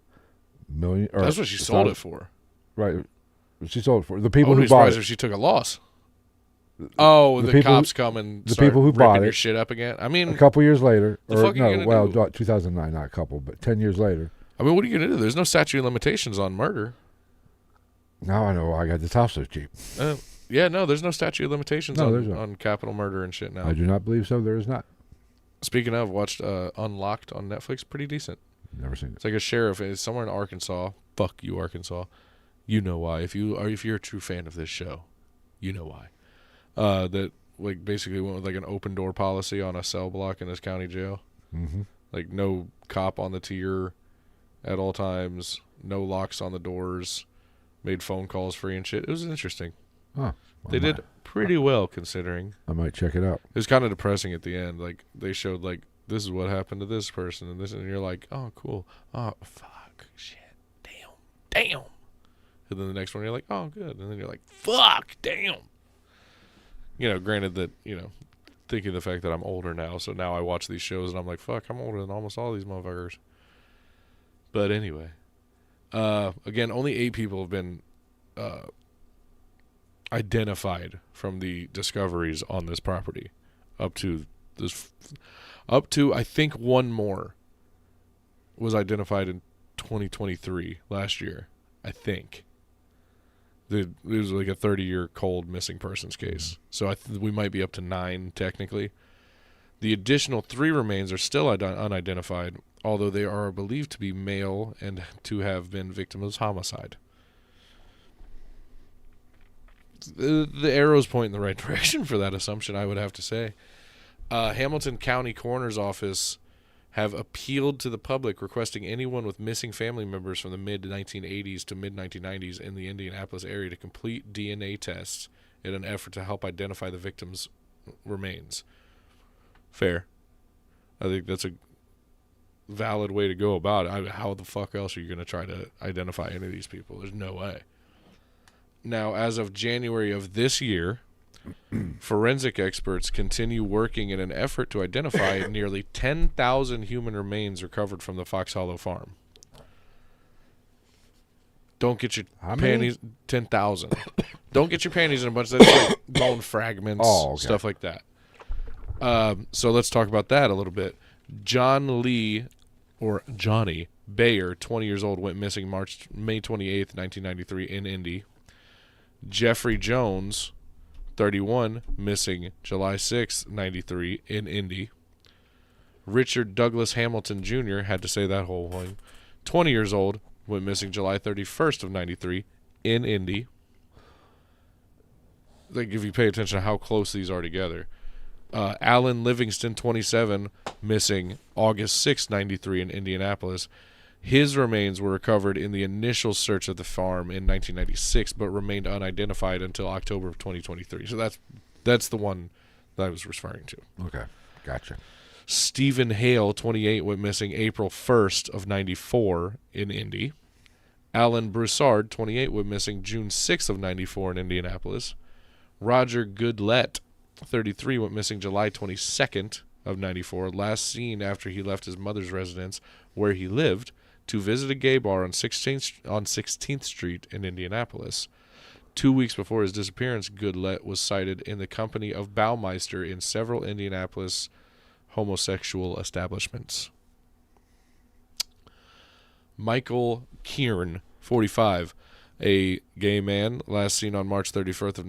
Speaker 1: million.
Speaker 2: That's what she sold it for.
Speaker 1: Right. She sold it for. The people
Speaker 2: I
Speaker 1: who
Speaker 2: wouldn't be
Speaker 1: bought
Speaker 2: surprised
Speaker 1: it.
Speaker 2: if she took a loss. Oh, the cops come and
Speaker 1: the
Speaker 2: start
Speaker 1: people who
Speaker 2: ripping
Speaker 1: bought
Speaker 2: your
Speaker 1: it
Speaker 2: shit up again. I mean,
Speaker 1: a couple years later,
Speaker 2: the fuck are you gonna do?
Speaker 1: 2009, not a couple, but 10 years later.
Speaker 2: I mean, what are you gonna do? There's no statute of limitations on murder.
Speaker 1: Now I know why I got this house so cheap.
Speaker 2: Yeah, no, there's no statute of limitations on capital murder and shit now.
Speaker 1: I do not believe so. There is not.
Speaker 2: Speaking of, watched Unlocked on Netflix. Pretty decent.
Speaker 1: Never seen it.
Speaker 2: It's like a sheriff. It's somewhere in Arkansas. Fuck you, Arkansas. You know why. If you're a true fan of this show, you know why. That like basically went with like an open door policy on a cell block in this county jail.
Speaker 1: Mm-hmm.
Speaker 2: Like no cop on the tier at all times. No locks on the doors. Made phone calls free and shit. It was interesting.
Speaker 1: Huh.
Speaker 2: They did pretty well considering.
Speaker 1: I might check it out.
Speaker 2: It was kind of depressing at the end. Like they showed like this is what happened to this person and this, and you're like, oh cool. Oh fuck, shit, damn. And then the next one you're like, oh good, and then you're like, fuck, damn. You know, granted that thinking the fact that I'm older now, so now I watch these shows and I'm like, fuck, I'm older than almost all these motherfuckers. But anyway, again, only 8 people have been identified from the discoveries on this property. Up to I think 1 more was identified in 2023 last year. I think. It was like a 30-year cold missing persons case. So we might be up to 9 technically. The additional 3 remains are still unidentified, although they are believed to be male and to have been victims of homicide. The arrows point in the right direction for that assumption, I would have to say. Hamilton County Coroner's Office have appealed to the public requesting anyone with missing family members from the mid-1980s to mid-1990s in the Indianapolis area to complete DNA tests in an effort to help identify the victims' remains. Fair. I think that's a valid way to go about it. How the fuck else are you going to try to identify any of these people? There's no way. Now, as of January of this year, Forensic experts continue working in an effort to identify nearly 10,000 human remains recovered from the Fox Hollow farm. Don't get your panties... 10,000. Don't get your panties in a bunch of that, like bone fragments, stuff like that. So let's talk about that a little bit. John Lee, or Johnny Bayer, 20 years old, went missing May 28th, 1993 in Indy. Jeffrey Jones, 31, missing July 6th, 93 in Indy. Richard Douglas Hamilton Jr., had to say that whole thing, 20 years old, went missing July 31st of 93 in Indy. Like, if you pay attention to how close these are together. Alan Livingston, 27, missing August 6, 93 in Indianapolis. His remains were recovered in the initial search of the farm in 1996, but remained unidentified until October of 2023. So that's the one that I was referring to.
Speaker 1: Okay, gotcha.
Speaker 2: Stephen Hale, 28, went missing April 1st of 94 in Indy. Alan Broussard, 28, went missing June 6th of 94 in Indianapolis. Roger Goodlett, 33, went missing July 22nd of 94, last seen after he left his mother's residence where he lived to visit a gay bar on 16th Street in Indianapolis. 2 weeks before his disappearance, Goodlett was sighted in the company of Baumeister in several Indianapolis homosexual establishments. Michael Kieran, 45, a gay man, last seen on March 31st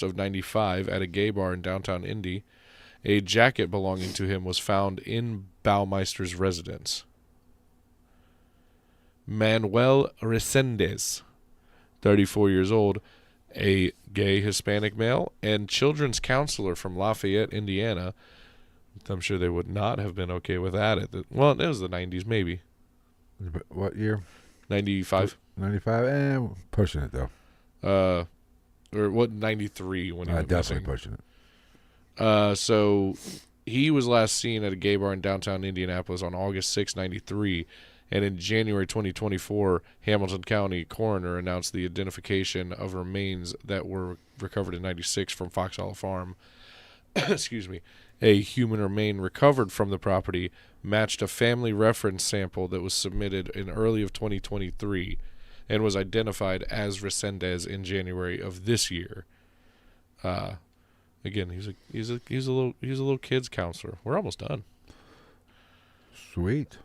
Speaker 2: of 95 at a gay bar in downtown Indy. A jacket belonging to him was found in Baumeister's residence. Manuel Resendez, 34 years old, a gay Hispanic male and children's counselor from Lafayette, Indiana. I'm sure they would not have been okay with that. Well, it was the 90s, maybe.
Speaker 1: What year?
Speaker 2: 95.
Speaker 1: 95? Pushing it, though.
Speaker 2: Or what, 93 when he went
Speaker 1: definitely
Speaker 2: missing.
Speaker 1: pushing it.
Speaker 2: So he was last seen at a gay bar in downtown Indianapolis on August 6, 93. And in January 2024, Hamilton County coroner announced the identification of remains that were recovered in 96 from Fox Hollow Farm. Excuse me. A human remain recovered from the property matched a family reference sample that was submitted in early of 2023 and was identified as Resendez in January of this year. Again, he's a little kids counselor. We're almost done.
Speaker 1: Sweet.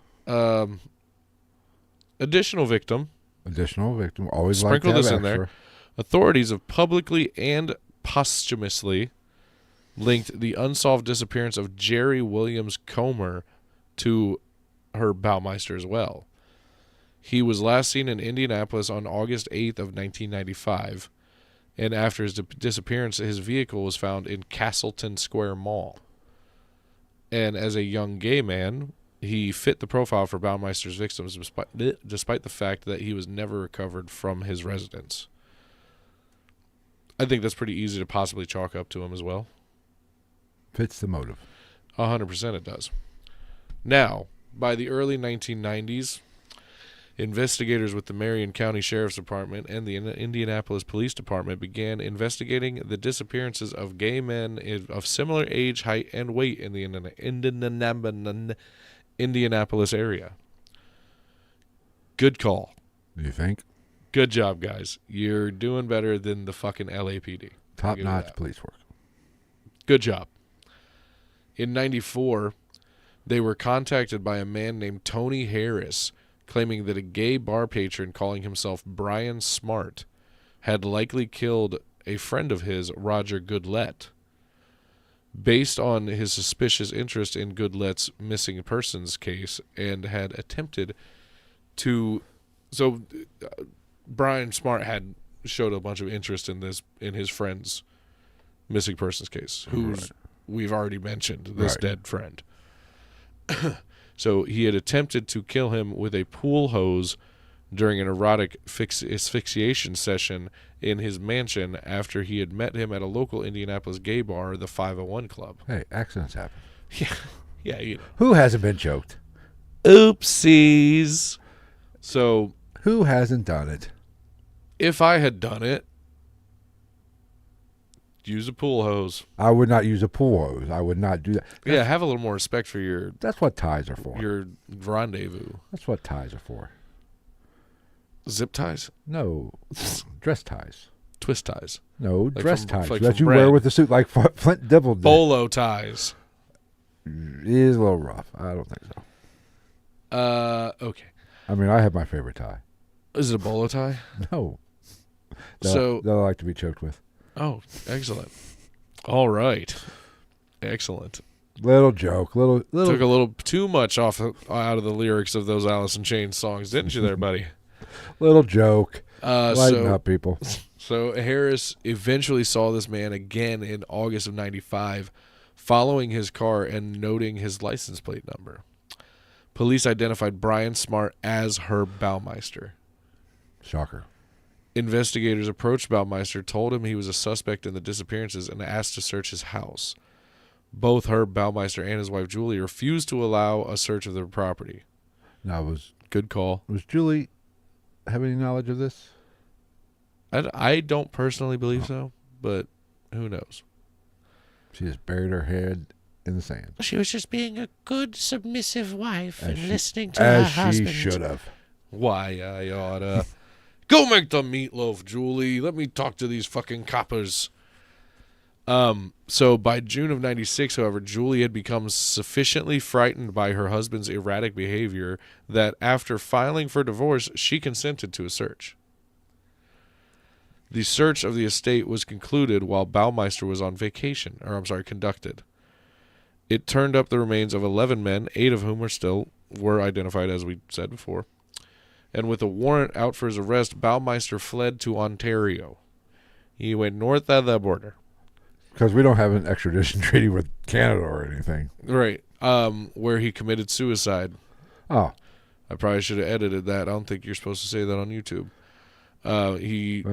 Speaker 2: Additional victim.
Speaker 1: Always
Speaker 2: sprinkle
Speaker 1: like
Speaker 2: this
Speaker 1: to
Speaker 2: in
Speaker 1: have
Speaker 2: there.
Speaker 1: extra.
Speaker 2: Authorities have publicly and posthumously linked the unsolved disappearance of Jerry Williams Comer to Herb Baumeister as well. He was last seen in Indianapolis on August 8th of 1995, and after his disappearance, his vehicle was found in Castleton Square Mall. And as a young gay man, he fit the profile for Baumeister's victims despite the fact that he was never recovered from his residence. I think that's pretty easy to possibly chalk up to him as well.
Speaker 1: Fits the motive.
Speaker 2: 100% it does. Now, by the early 1990s, investigators with the Marion County Sheriff's Department and the Indianapolis Police Department began investigating the disappearances of gay men of similar age, height, and weight in the Indianapolis area. Good call.
Speaker 1: You think?
Speaker 2: Good job, guys. You're doing better than the fucking LAPD.
Speaker 1: Top-notch police work.
Speaker 2: Good job. In 94, they were contacted by a man named Tony Harris, claiming that a gay bar patron calling himself Brian Smart had likely killed a friend of his, Roger Goodlett. Based on his suspicious interest in Goodlett's missing persons case and had attempted to... So, Brian Smart had showed a bunch of interest in his friend's missing persons case, who's we've already mentioned, this dead friend. So he had attempted to kill him with a pool hose during an erotic asphyxiation session in his mansion after he had met him at a local Indianapolis gay bar, the 501 Club.
Speaker 1: Hey, accidents happen.
Speaker 2: Yeah. You know.
Speaker 1: Who hasn't been choked?
Speaker 2: Oopsies. So
Speaker 1: who hasn't done it?
Speaker 2: If I had done it, use a pool hose.
Speaker 1: I would not use a pool hose. I would not do that.
Speaker 2: Yeah, have a little more respect for your
Speaker 1: That's what ties are for.
Speaker 2: rendezvous.
Speaker 1: That's what ties are for.
Speaker 2: Zip ties?
Speaker 1: No, dress ties.
Speaker 2: Twist ties.
Speaker 1: No,
Speaker 2: Like
Speaker 1: dress
Speaker 2: from-
Speaker 1: ties
Speaker 2: like
Speaker 1: that
Speaker 2: from
Speaker 1: you
Speaker 2: bread.
Speaker 1: wear with the suit, like Flint Dibble did.
Speaker 2: Bolo ties.
Speaker 1: It is a little rough. I don't think so.
Speaker 2: Okay.
Speaker 1: I mean, I have my favorite tie.
Speaker 2: Is it a bolo tie?
Speaker 1: No.
Speaker 2: So-
Speaker 1: that I like to be choked with.
Speaker 2: Oh, excellent. All right. Excellent.
Speaker 1: Little joke. Little.
Speaker 2: Took a little too much out of the lyrics of those Alice in Chains songs, didn't you there, buddy?
Speaker 1: Little joke. Lighten up, people.
Speaker 2: So Harris eventually saw this man again in August of 95, following his car and noting his license plate number. Police identified Brian Smart as Herb Baumeister.
Speaker 1: Shocker.
Speaker 2: Investigators approached Baumeister, told him he was a suspect in the disappearances, and asked to search his house. Both Herb Baumeister and his wife Julie refused to allow a search of their property.
Speaker 1: Now,
Speaker 2: Good call.
Speaker 1: was Julie have any knowledge of this?
Speaker 2: I don't personally believe so, but who knows?
Speaker 1: She just buried her head in the sand.
Speaker 3: She was just being a good, submissive wife and listening to
Speaker 1: As
Speaker 3: her husband.
Speaker 1: she should have.
Speaker 2: Why I oughta. Go make the meatloaf, Julie. Let me talk to these fucking coppers. So by June of 96, however, Julie had become sufficiently frightened by her husband's erratic behavior that after filing for divorce, she consented to a search. The search of the estate was concluded while Baumeister was on vacation, conducted. It turned up the remains of 11 men, 8 of whom were identified, as we said before. And with a warrant out for his arrest, Baumeister fled to Ontario. He went north of the border.
Speaker 1: Because we don't have an extradition treaty with Canada or anything.
Speaker 2: Right. Where he committed suicide.
Speaker 1: Oh.
Speaker 2: I probably should have edited that. I don't think you're supposed to say that on YouTube. He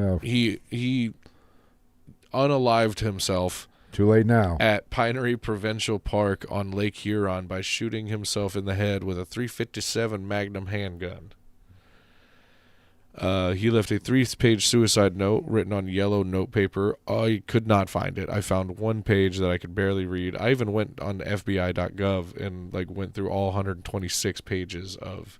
Speaker 2: unalived himself
Speaker 1: Too late now.
Speaker 2: at Pinery Provincial Park on Lake Huron by shooting himself in the head with a .357 Magnum handgun. He left a 3-page suicide note written on yellow notepaper. I could not find it. I found one page that I could barely read. I even went on FBI.gov and went through all 126 pages of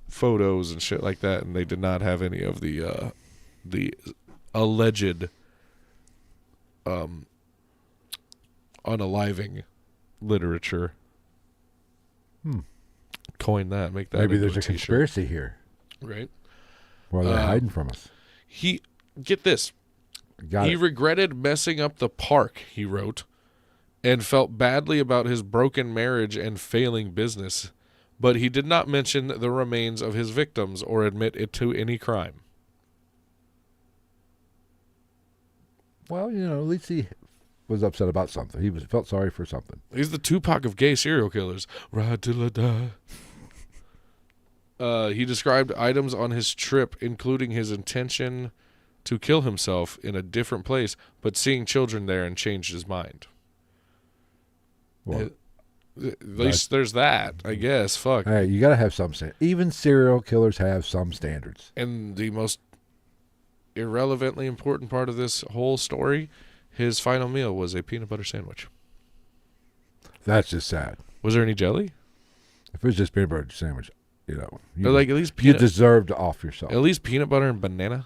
Speaker 2: photos and shit like that, and they did not have any of the alleged unaliving literature. Coin that. Make that.
Speaker 1: Maybe
Speaker 2: into
Speaker 1: there's a
Speaker 2: t-shirt.
Speaker 1: conspiracy here.
Speaker 2: Right.
Speaker 1: While they're hiding from us.
Speaker 2: Get this. He regretted messing up the park, he wrote, and felt badly about his broken marriage and failing business, but he did not mention the remains of his victims or admit it to any crime.
Speaker 1: Well, at least he was upset about something. He felt sorry for something.
Speaker 2: He's the Tupac of gay serial killers. Ride till I die. He described items on his trip, including his intention to kill himself in a different place, but seeing children there and changed his mind.
Speaker 1: Well,
Speaker 2: At least there's that, I guess. Fuck.
Speaker 1: hey, you got to have some standards. Even serial killers have some standards.
Speaker 2: And the most irrelevantly important part of this whole story, his final meal was a peanut butter sandwich.
Speaker 1: That's just sad.
Speaker 2: Was there any jelly?
Speaker 1: If it was just peanut butter sandwich,
Speaker 2: Or
Speaker 1: you,
Speaker 2: at least
Speaker 1: you
Speaker 2: peanut,
Speaker 1: deserve to off yourself.
Speaker 2: at least peanut butter and banana.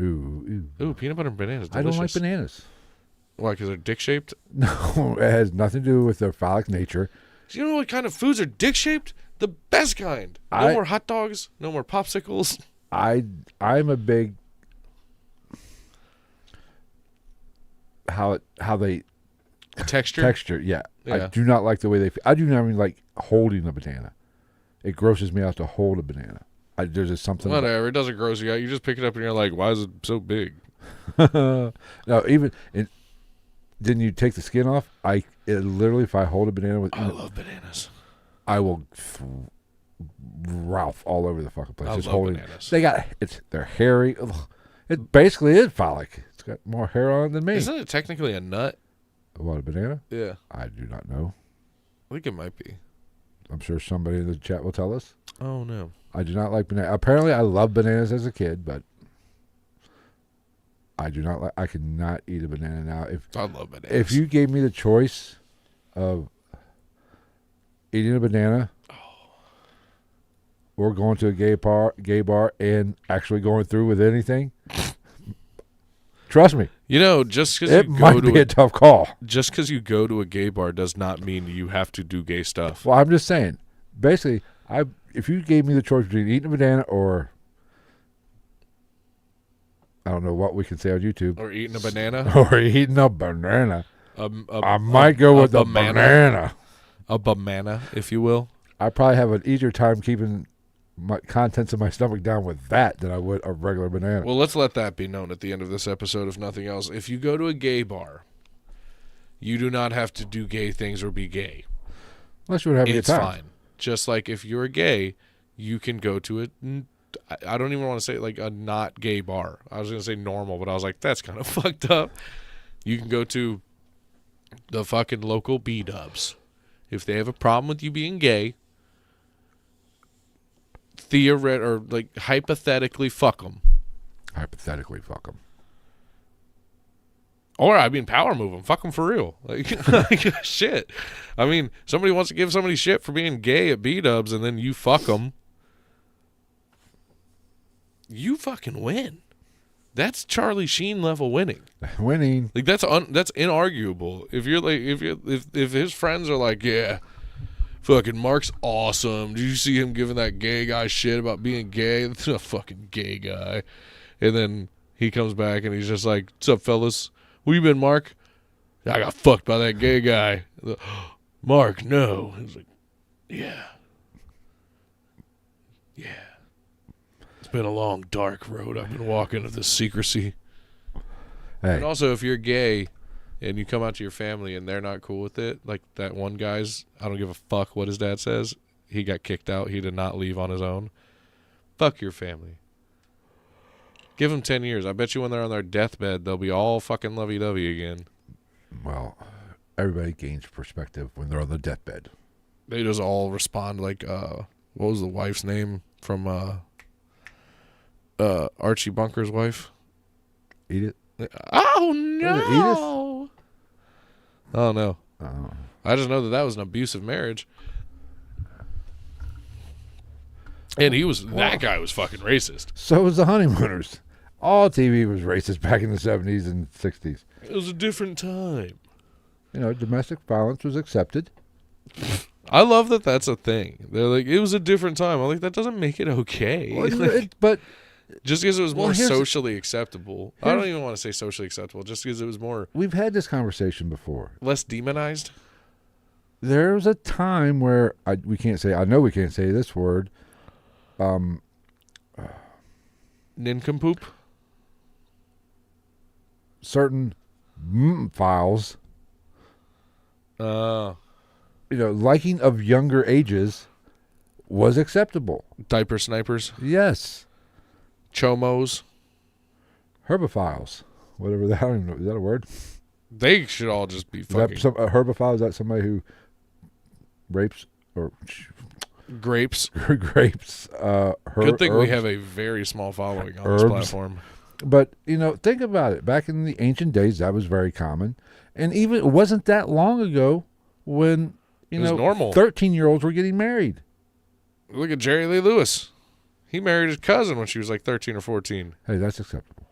Speaker 1: Ooh.
Speaker 2: Ooh, peanut butter and banana is
Speaker 1: I
Speaker 2: delicious.
Speaker 1: don't like bananas.
Speaker 2: Why? Because they're dick shaped.
Speaker 1: No, it has nothing to do with their phallic nature.
Speaker 2: Do you know what kind of foods are dick shaped? The best kind. No more hot dogs. No more popsicles.
Speaker 1: I'm a big how they
Speaker 2: Texture.
Speaker 1: yeah.
Speaker 2: Yeah.
Speaker 1: I do not like the way they. I do not even like holding a banana. It grosses me out to hold a banana. There's just something.
Speaker 2: Whatever. It doesn't gross you out. You just pick it up and you're like, why is it so big?
Speaker 1: No, then you take the skin off. Literally, if I hold a banana with,
Speaker 2: I love bananas.
Speaker 1: I will Ralph all over the fucking place.
Speaker 2: I
Speaker 1: Just
Speaker 2: love
Speaker 1: holding.
Speaker 2: bananas.
Speaker 1: They're hairy. Ugh. It basically is phallic. It's got more hair on it than me.
Speaker 2: Isn't it technically a nut?
Speaker 1: What, a banana?
Speaker 2: Yeah.
Speaker 1: I do not know.
Speaker 2: I think it might be.
Speaker 1: I'm sure somebody in the chat will tell us.
Speaker 2: Oh, no.
Speaker 1: I do not like banana. Apparently, I loved bananas as a kid, but I do not like. I cannot eat a banana now.
Speaker 2: I love bananas.
Speaker 1: If you gave me the choice of eating a banana or going to a gay bar, and actually going through with anything, trust me,
Speaker 2: just because
Speaker 1: it might be a tough call.
Speaker 2: Just because you go to a gay bar does not mean you have to do gay stuff.
Speaker 1: Well, I'm just saying. Basically, if you gave me the choice between eating a banana or I don't know what we can say on YouTube.
Speaker 2: Or eating a banana.
Speaker 1: Or eating a banana. I might go with a banana.
Speaker 2: A banana, if you will.
Speaker 1: I probably have an easier time keeping my contents of my stomach down with that than I would a regular banana.
Speaker 2: Well, let's let that be known at the end of this episode, if nothing else. If you go to a gay bar, you do not have to do gay things or be gay.
Speaker 1: Unless you would have a good time.
Speaker 2: It's fine. Just like if you're gay, you can go to it. I don't even want to say like a not gay bar. I was going to say normal, but I was like, that's kind of fucked up. You can go to the fucking local B-dubs. If they have a problem with you being gay, hypothetically fuck them.
Speaker 1: Hypothetically fuck them.
Speaker 2: Or, power move them. Fuck them for real. Like, shit. Somebody wants to give somebody shit for being gay at B-dubs and then you fuck them. You fucking win. That's Charlie Sheen level winning.
Speaker 1: Winning.
Speaker 2: Like that's inarguable. If you're like if his friends are like, yeah, fucking Mark's awesome. Did you see him giving that gay guy shit about being gay? That's a fucking gay guy. And then he comes back and he's just like, what's up, fellas? Where you been, Mark? I got fucked by that gay guy. Mark, no. He's like, yeah. Yeah. It's been a long, dark road I've been walking of this secrecy.
Speaker 1: Hey.
Speaker 2: And also, if you're gay and you come out to your family and they're not cool with it, like that one guy's, I don't give a fuck what his dad says. He got kicked out. He did not leave on his own. Fuck your family. Give them 10 years. I bet you when they're on their deathbed, they'll be all fucking lovey-dovey again.
Speaker 1: Well, everybody gains perspective when they're on the deathbed.
Speaker 2: They just all respond like, what was the wife's name from Archie Bunker's wife?
Speaker 1: Edith?
Speaker 2: Oh, no. Oh, no.
Speaker 1: Oh.
Speaker 2: I just know that was an abusive marriage. And that guy was fucking racist.
Speaker 1: So was the Honeymooners. All TV was racist back in the 70s and 60s.
Speaker 2: It was a different time.
Speaker 1: Domestic violence was accepted.
Speaker 2: I love that that's a thing. They're like, it was a different time. I'm like, that doesn't make it okay.
Speaker 1: Well, but
Speaker 2: just because it was more socially acceptable. I don't even want to say socially acceptable. Just because it was more.
Speaker 1: We've had this conversation before.
Speaker 2: Less demonized.
Speaker 1: There was a time where we can't say. I know we can't say this word.
Speaker 2: Nincompoop.
Speaker 1: Certain files. Liking of younger ages was acceptable.
Speaker 2: Diaper snipers.
Speaker 1: Yes.
Speaker 2: Chomos.
Speaker 1: Herbophiles. Whatever that. I don't even know. Is that a word?
Speaker 2: They should all just be fucking.
Speaker 1: Herbophile, is that somebody who rapes or
Speaker 2: grapes?
Speaker 1: Grapes.
Speaker 2: Good thing we have a very small following on this platform.
Speaker 1: But, think about it. Back in the ancient days, that was very common. And even it wasn't that long ago when,
Speaker 2: it was normal.
Speaker 1: 13-year-olds were getting married.
Speaker 2: Look at Jerry Lee Lewis. He married his cousin when she was like 13 or 14.
Speaker 1: Hey, that's acceptable.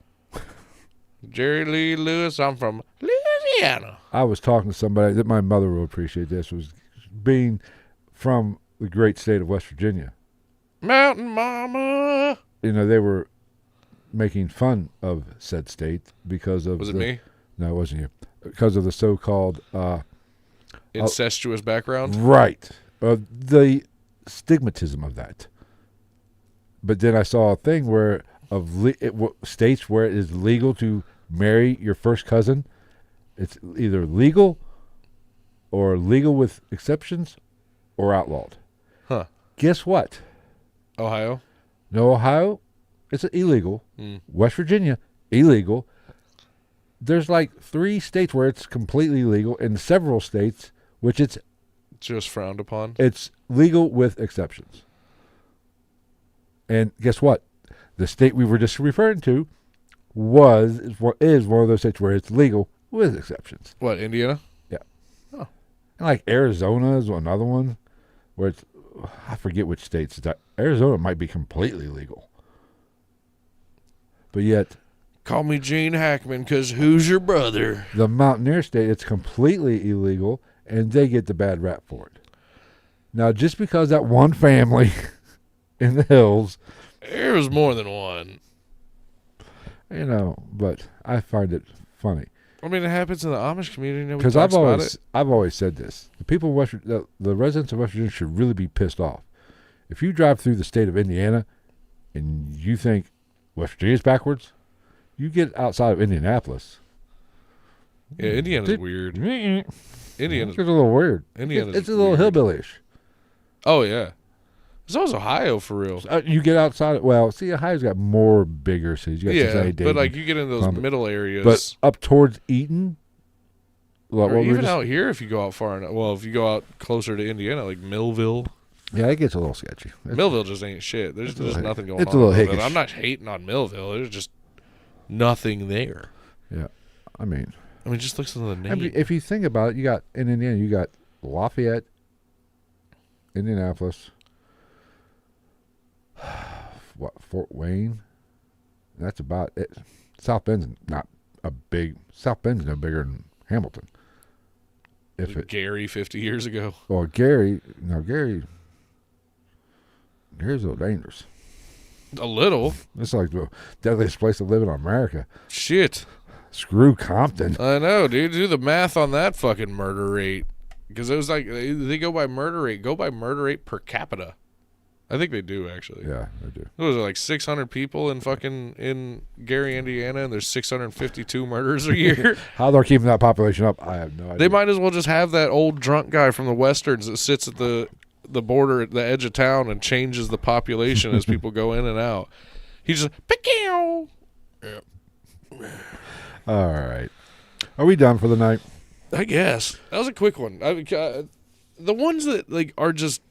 Speaker 2: Jerry Lee Lewis, I'm from Louisiana.
Speaker 1: I was talking to somebody that my mother will appreciate this, was being from the great state of West Virginia.
Speaker 2: Mountain Mama.
Speaker 1: They were making fun of said state because of...
Speaker 2: Was it me?
Speaker 1: No, it wasn't you. Because of the so-called...
Speaker 2: incestuous background?
Speaker 1: Right. The stigmatism of that. But then I saw a thing where states where it is legal to marry your first cousin, it's either legal or legal with exceptions or outlawed.
Speaker 2: Huh.
Speaker 1: Guess what?
Speaker 2: Ohio?
Speaker 1: No, Ohio, it's illegal. West Virginia, illegal. There's like 3 states where it's completely legal, and several states which it's
Speaker 2: just frowned upon.
Speaker 1: It's legal with exceptions. And guess what? The state we were just referring to, is one of those states where it's legal with exceptions.
Speaker 2: What, Indiana?
Speaker 1: And like Arizona is another one where it's, I forget which states. Arizona might be completely legal. But yet,
Speaker 2: Call me Gene Hackman, because who's your brother?
Speaker 1: the Mountaineer state, it's completely illegal, and they get the bad rap for it. Now, just because that one family in the hills,
Speaker 2: There was more than one.
Speaker 1: but I find it funny.
Speaker 2: I mean, it happens in the Amish community. Nobody
Speaker 1: Because
Speaker 2: talks about it.
Speaker 1: I've always said this: the people of the residents of West Virginia should really be pissed off. If you drive through the state of Indiana and you think West Virginia's backwards, you get outside of Indianapolis.
Speaker 2: Yeah, Indiana's weird. Indiana's
Speaker 1: It's a little weird.
Speaker 2: Indiana's
Speaker 1: It's a little
Speaker 2: weird.
Speaker 1: hillbillyish.
Speaker 2: Oh yeah, there's also Ohio for real.
Speaker 1: You get outside. Ohio's got more bigger cities. You got
Speaker 2: Yeah,
Speaker 1: Cincinnati,
Speaker 2: but
Speaker 1: Dayton,
Speaker 2: like you get into those
Speaker 1: Columbus.
Speaker 2: middle areas.
Speaker 1: But up towards Eaton,
Speaker 2: Or even out here, if you go out far enough. Well, if you go out closer to Indiana, like Millville.
Speaker 1: yeah, it gets a little sketchy.
Speaker 2: Millville just ain't shit. There's nothing going on.
Speaker 1: it's a little
Speaker 2: in Millville.
Speaker 1: hickish.
Speaker 2: I'm not hating on Millville. There's just nothing there.
Speaker 1: Yeah, I mean,
Speaker 2: Just listen to the name.
Speaker 1: if you think about it, you got in Indiana, you got Lafayette, Indianapolis, Fort Wayne. That's about it. South Bend's not a big. South Bend's no bigger than Hamilton.
Speaker 2: Gary 50 years ago.
Speaker 1: Well, Gary's a little dangerous.
Speaker 2: A little.
Speaker 1: It's like the deadliest place to live in America.
Speaker 2: Shit.
Speaker 1: Screw Compton.
Speaker 2: I know, dude. Do the math on that fucking murder rate. Because it was like, they go by murder rate. Go by murder rate per capita. I think they do, actually.
Speaker 1: Yeah, they do.
Speaker 2: What was it, like 600 people in Gary, Indiana, and there's 652 murders a year?
Speaker 1: How they're keeping that population up, I have no idea.
Speaker 2: They might as well just have that old drunk guy from the Westerns that sits at the border at the edge of town and changes the population as people go in and out. He's just, Pew! Yeah.
Speaker 1: All right. Are we done for the night?
Speaker 2: I guess. That was a quick one. The ones that like are just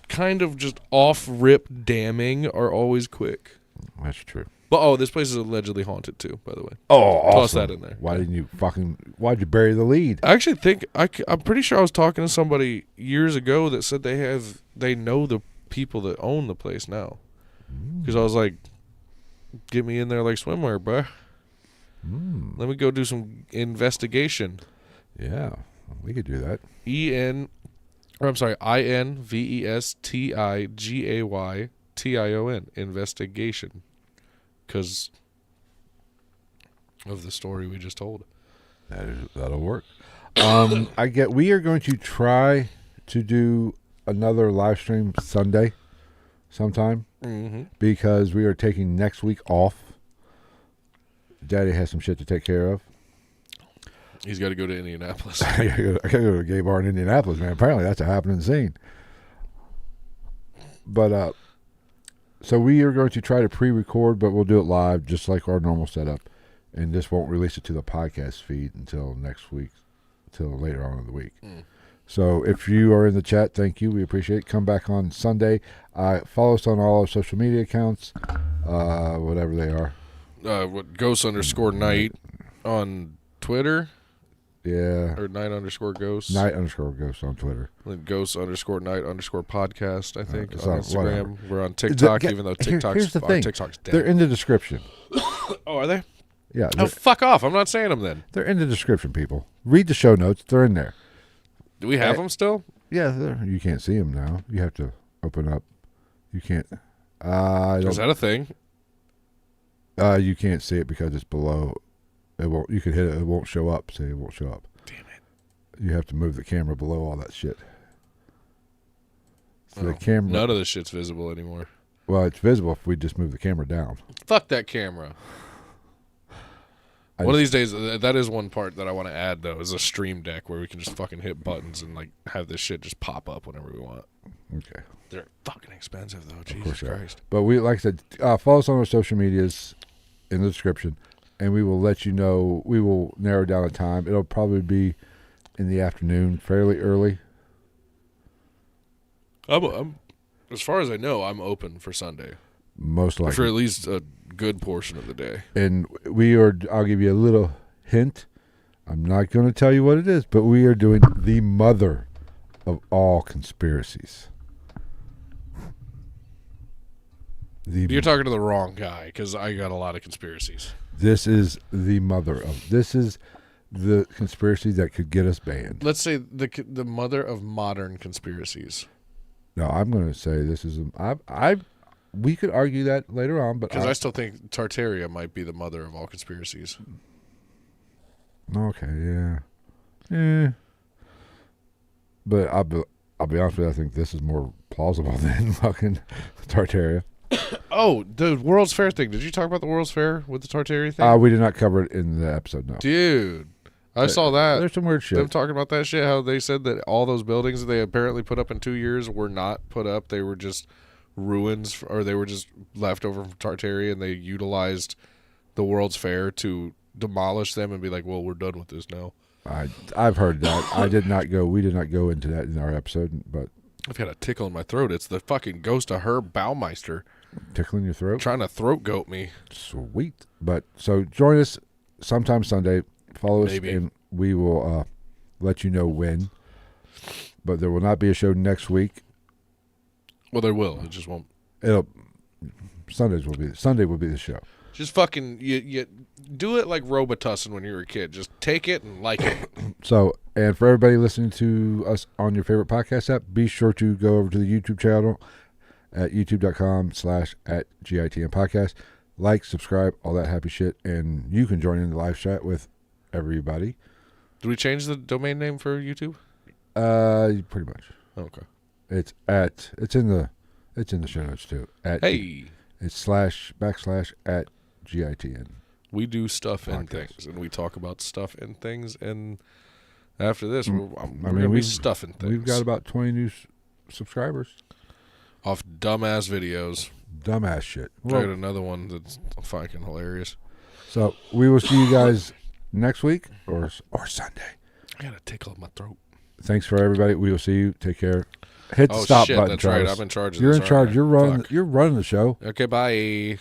Speaker 2: kind of just off-rip damning are always quick.
Speaker 1: That's true.
Speaker 2: But, this place is allegedly haunted, too, by the way.
Speaker 1: Oh, awesome.
Speaker 2: Toss that in there.
Speaker 1: Why'd you bury the lead?
Speaker 2: I actually think, I'm pretty sure I was talking to somebody years ago that said they know the people that own the place now. Because I was like, get me in there like swimwear, bruh. Let me go do some investigation.
Speaker 1: Yeah, we could do that.
Speaker 2: INVESTIGAYTION. Investigation. Because of the story we just told.
Speaker 1: That'll work. We are going to try to do another live stream Sunday sometime because we are taking next week off. Daddy has some shit to take care of.
Speaker 2: He's got to go to Indianapolis.
Speaker 1: I gotta go to a gay bar in Indianapolis, man. Apparently that's a happening scene. But so we are going to try to pre-record, but we'll do it live just like our normal setup, and just won't release it to the podcast feed until next week, until later on in the week. So if you are in the chat, thank you. We appreciate it. Come back on Sunday. Follow us on all our social media accounts, whatever they are.
Speaker 2: Ghost_night on Twitter.
Speaker 1: Yeah.
Speaker 2: Or night_ghost.
Speaker 1: Night_ghost on Twitter.
Speaker 2: Then ghost_night_podcast, I think, on
Speaker 1: on
Speaker 2: Instagram.
Speaker 1: whatever.
Speaker 2: We're on TikTok,
Speaker 1: Here's
Speaker 2: even though
Speaker 1: the thing.
Speaker 2: TikTok's dead.
Speaker 1: They're in the description.
Speaker 2: Oh, are they?
Speaker 1: Yeah.
Speaker 2: Oh, fuck off. I'm not saying them then.
Speaker 1: They're in the description, people. Read the show notes. They're in there.
Speaker 2: Do we have them still?
Speaker 1: Yeah, you can't see them now. You have to open up. You can't.
Speaker 2: Is that a thing?
Speaker 1: You can't see it because it's below. It won't. You can hit it. It won't show up. See, it won't show up.
Speaker 2: Damn it.
Speaker 1: You have to move the camera below all that shit. So the camera.
Speaker 2: None of this shit's visible anymore.
Speaker 1: Well, it's visible if we just move the camera down.
Speaker 2: Fuck that camera. One of these days, that is one part that I want to add, though, is a stream deck where we can just fucking hit buttons and like have this shit just pop up whenever we want.
Speaker 1: Okay.
Speaker 2: They're fucking expensive, though. Jesus Christ.
Speaker 1: But we, like I said, follow us on our social medias in the description, and we will let you know. We will narrow down a time. It'll probably be in the afternoon, fairly early.
Speaker 2: I'm as far as I know, I'm open for Sunday.
Speaker 1: Most likely.
Speaker 2: For at least a good portion of the day.
Speaker 1: And I'll give you a little hint. I'm not going to tell you what it is, but we are doing the mother of all conspiracies.
Speaker 2: You're talking to the wrong guy, because I got a lot of conspiracies.
Speaker 1: This is the mother of. This is the conspiracy that could get us banned.
Speaker 2: Let's say the mother of modern conspiracies.
Speaker 1: No, I'm going to say this is. We could argue that later on, but
Speaker 2: because I still think Tartaria might be the mother of all conspiracies.
Speaker 1: Okay, yeah. But I'll be honest with you. I think this is more plausible than fucking Tartaria.
Speaker 2: Oh, the World's Fair thing. Did you talk about the World's Fair with the Tartaria thing?
Speaker 1: We did not cover it in the episode, no.
Speaker 2: Dude, I saw that.
Speaker 1: There's some weird shit.
Speaker 2: Them talking about that shit, how they said that all those buildings that they apparently put up in 2 years were not put up. They were just ruins, or they were just left over from Tartaria, and they utilized the World's Fair to demolish them and be like, well, we're done with this now.
Speaker 1: I've heard that. We did not go into that in our episode, but
Speaker 2: I've got a tickle in my throat. It's the fucking ghost of Herb Baumeister
Speaker 1: tickling your throat,
Speaker 2: trying to throat goat me.
Speaker 1: Sweet. But so join us sometime Sunday. Follow us,
Speaker 2: Maybe.
Speaker 1: and we will let you know when. But there will not be a show next week.
Speaker 2: Well, there will. It just won't.
Speaker 1: Sunday will be the show.
Speaker 2: Just fucking you do it like Robitussin when you were a kid. Just take it and like it.
Speaker 1: So, and for everybody listening to us on your favorite podcast app, be sure to go over to the YouTube channel at youtube.com/@GITM podcast. Like, subscribe, all that happy shit, and you can join in the live chat with everybody.
Speaker 2: Did we change the domain name for YouTube?
Speaker 1: Pretty much.
Speaker 2: Okay.
Speaker 1: It's in the show notes too. It's //@GITN.
Speaker 2: We do stuff and
Speaker 1: Podcast.
Speaker 2: things, and we talk about stuff and things, and after this, we're
Speaker 1: I
Speaker 2: going to be stuffing things.
Speaker 1: We've got about 20 new subscribers.
Speaker 2: Off dumbass videos.
Speaker 1: Dumbass shit.
Speaker 2: I got another one that's fucking hilarious.
Speaker 1: So we will see you guys next week or Sunday.
Speaker 2: I got a tickle in my throat.
Speaker 1: Thanks for everybody. We will see you. Take care. Hit the stop button,
Speaker 2: that's
Speaker 1: Travis.
Speaker 2: right. I'm in charge of
Speaker 1: You're
Speaker 2: this.
Speaker 1: in charge.
Speaker 2: Right.
Speaker 1: You're running the show.
Speaker 2: Okay, bye.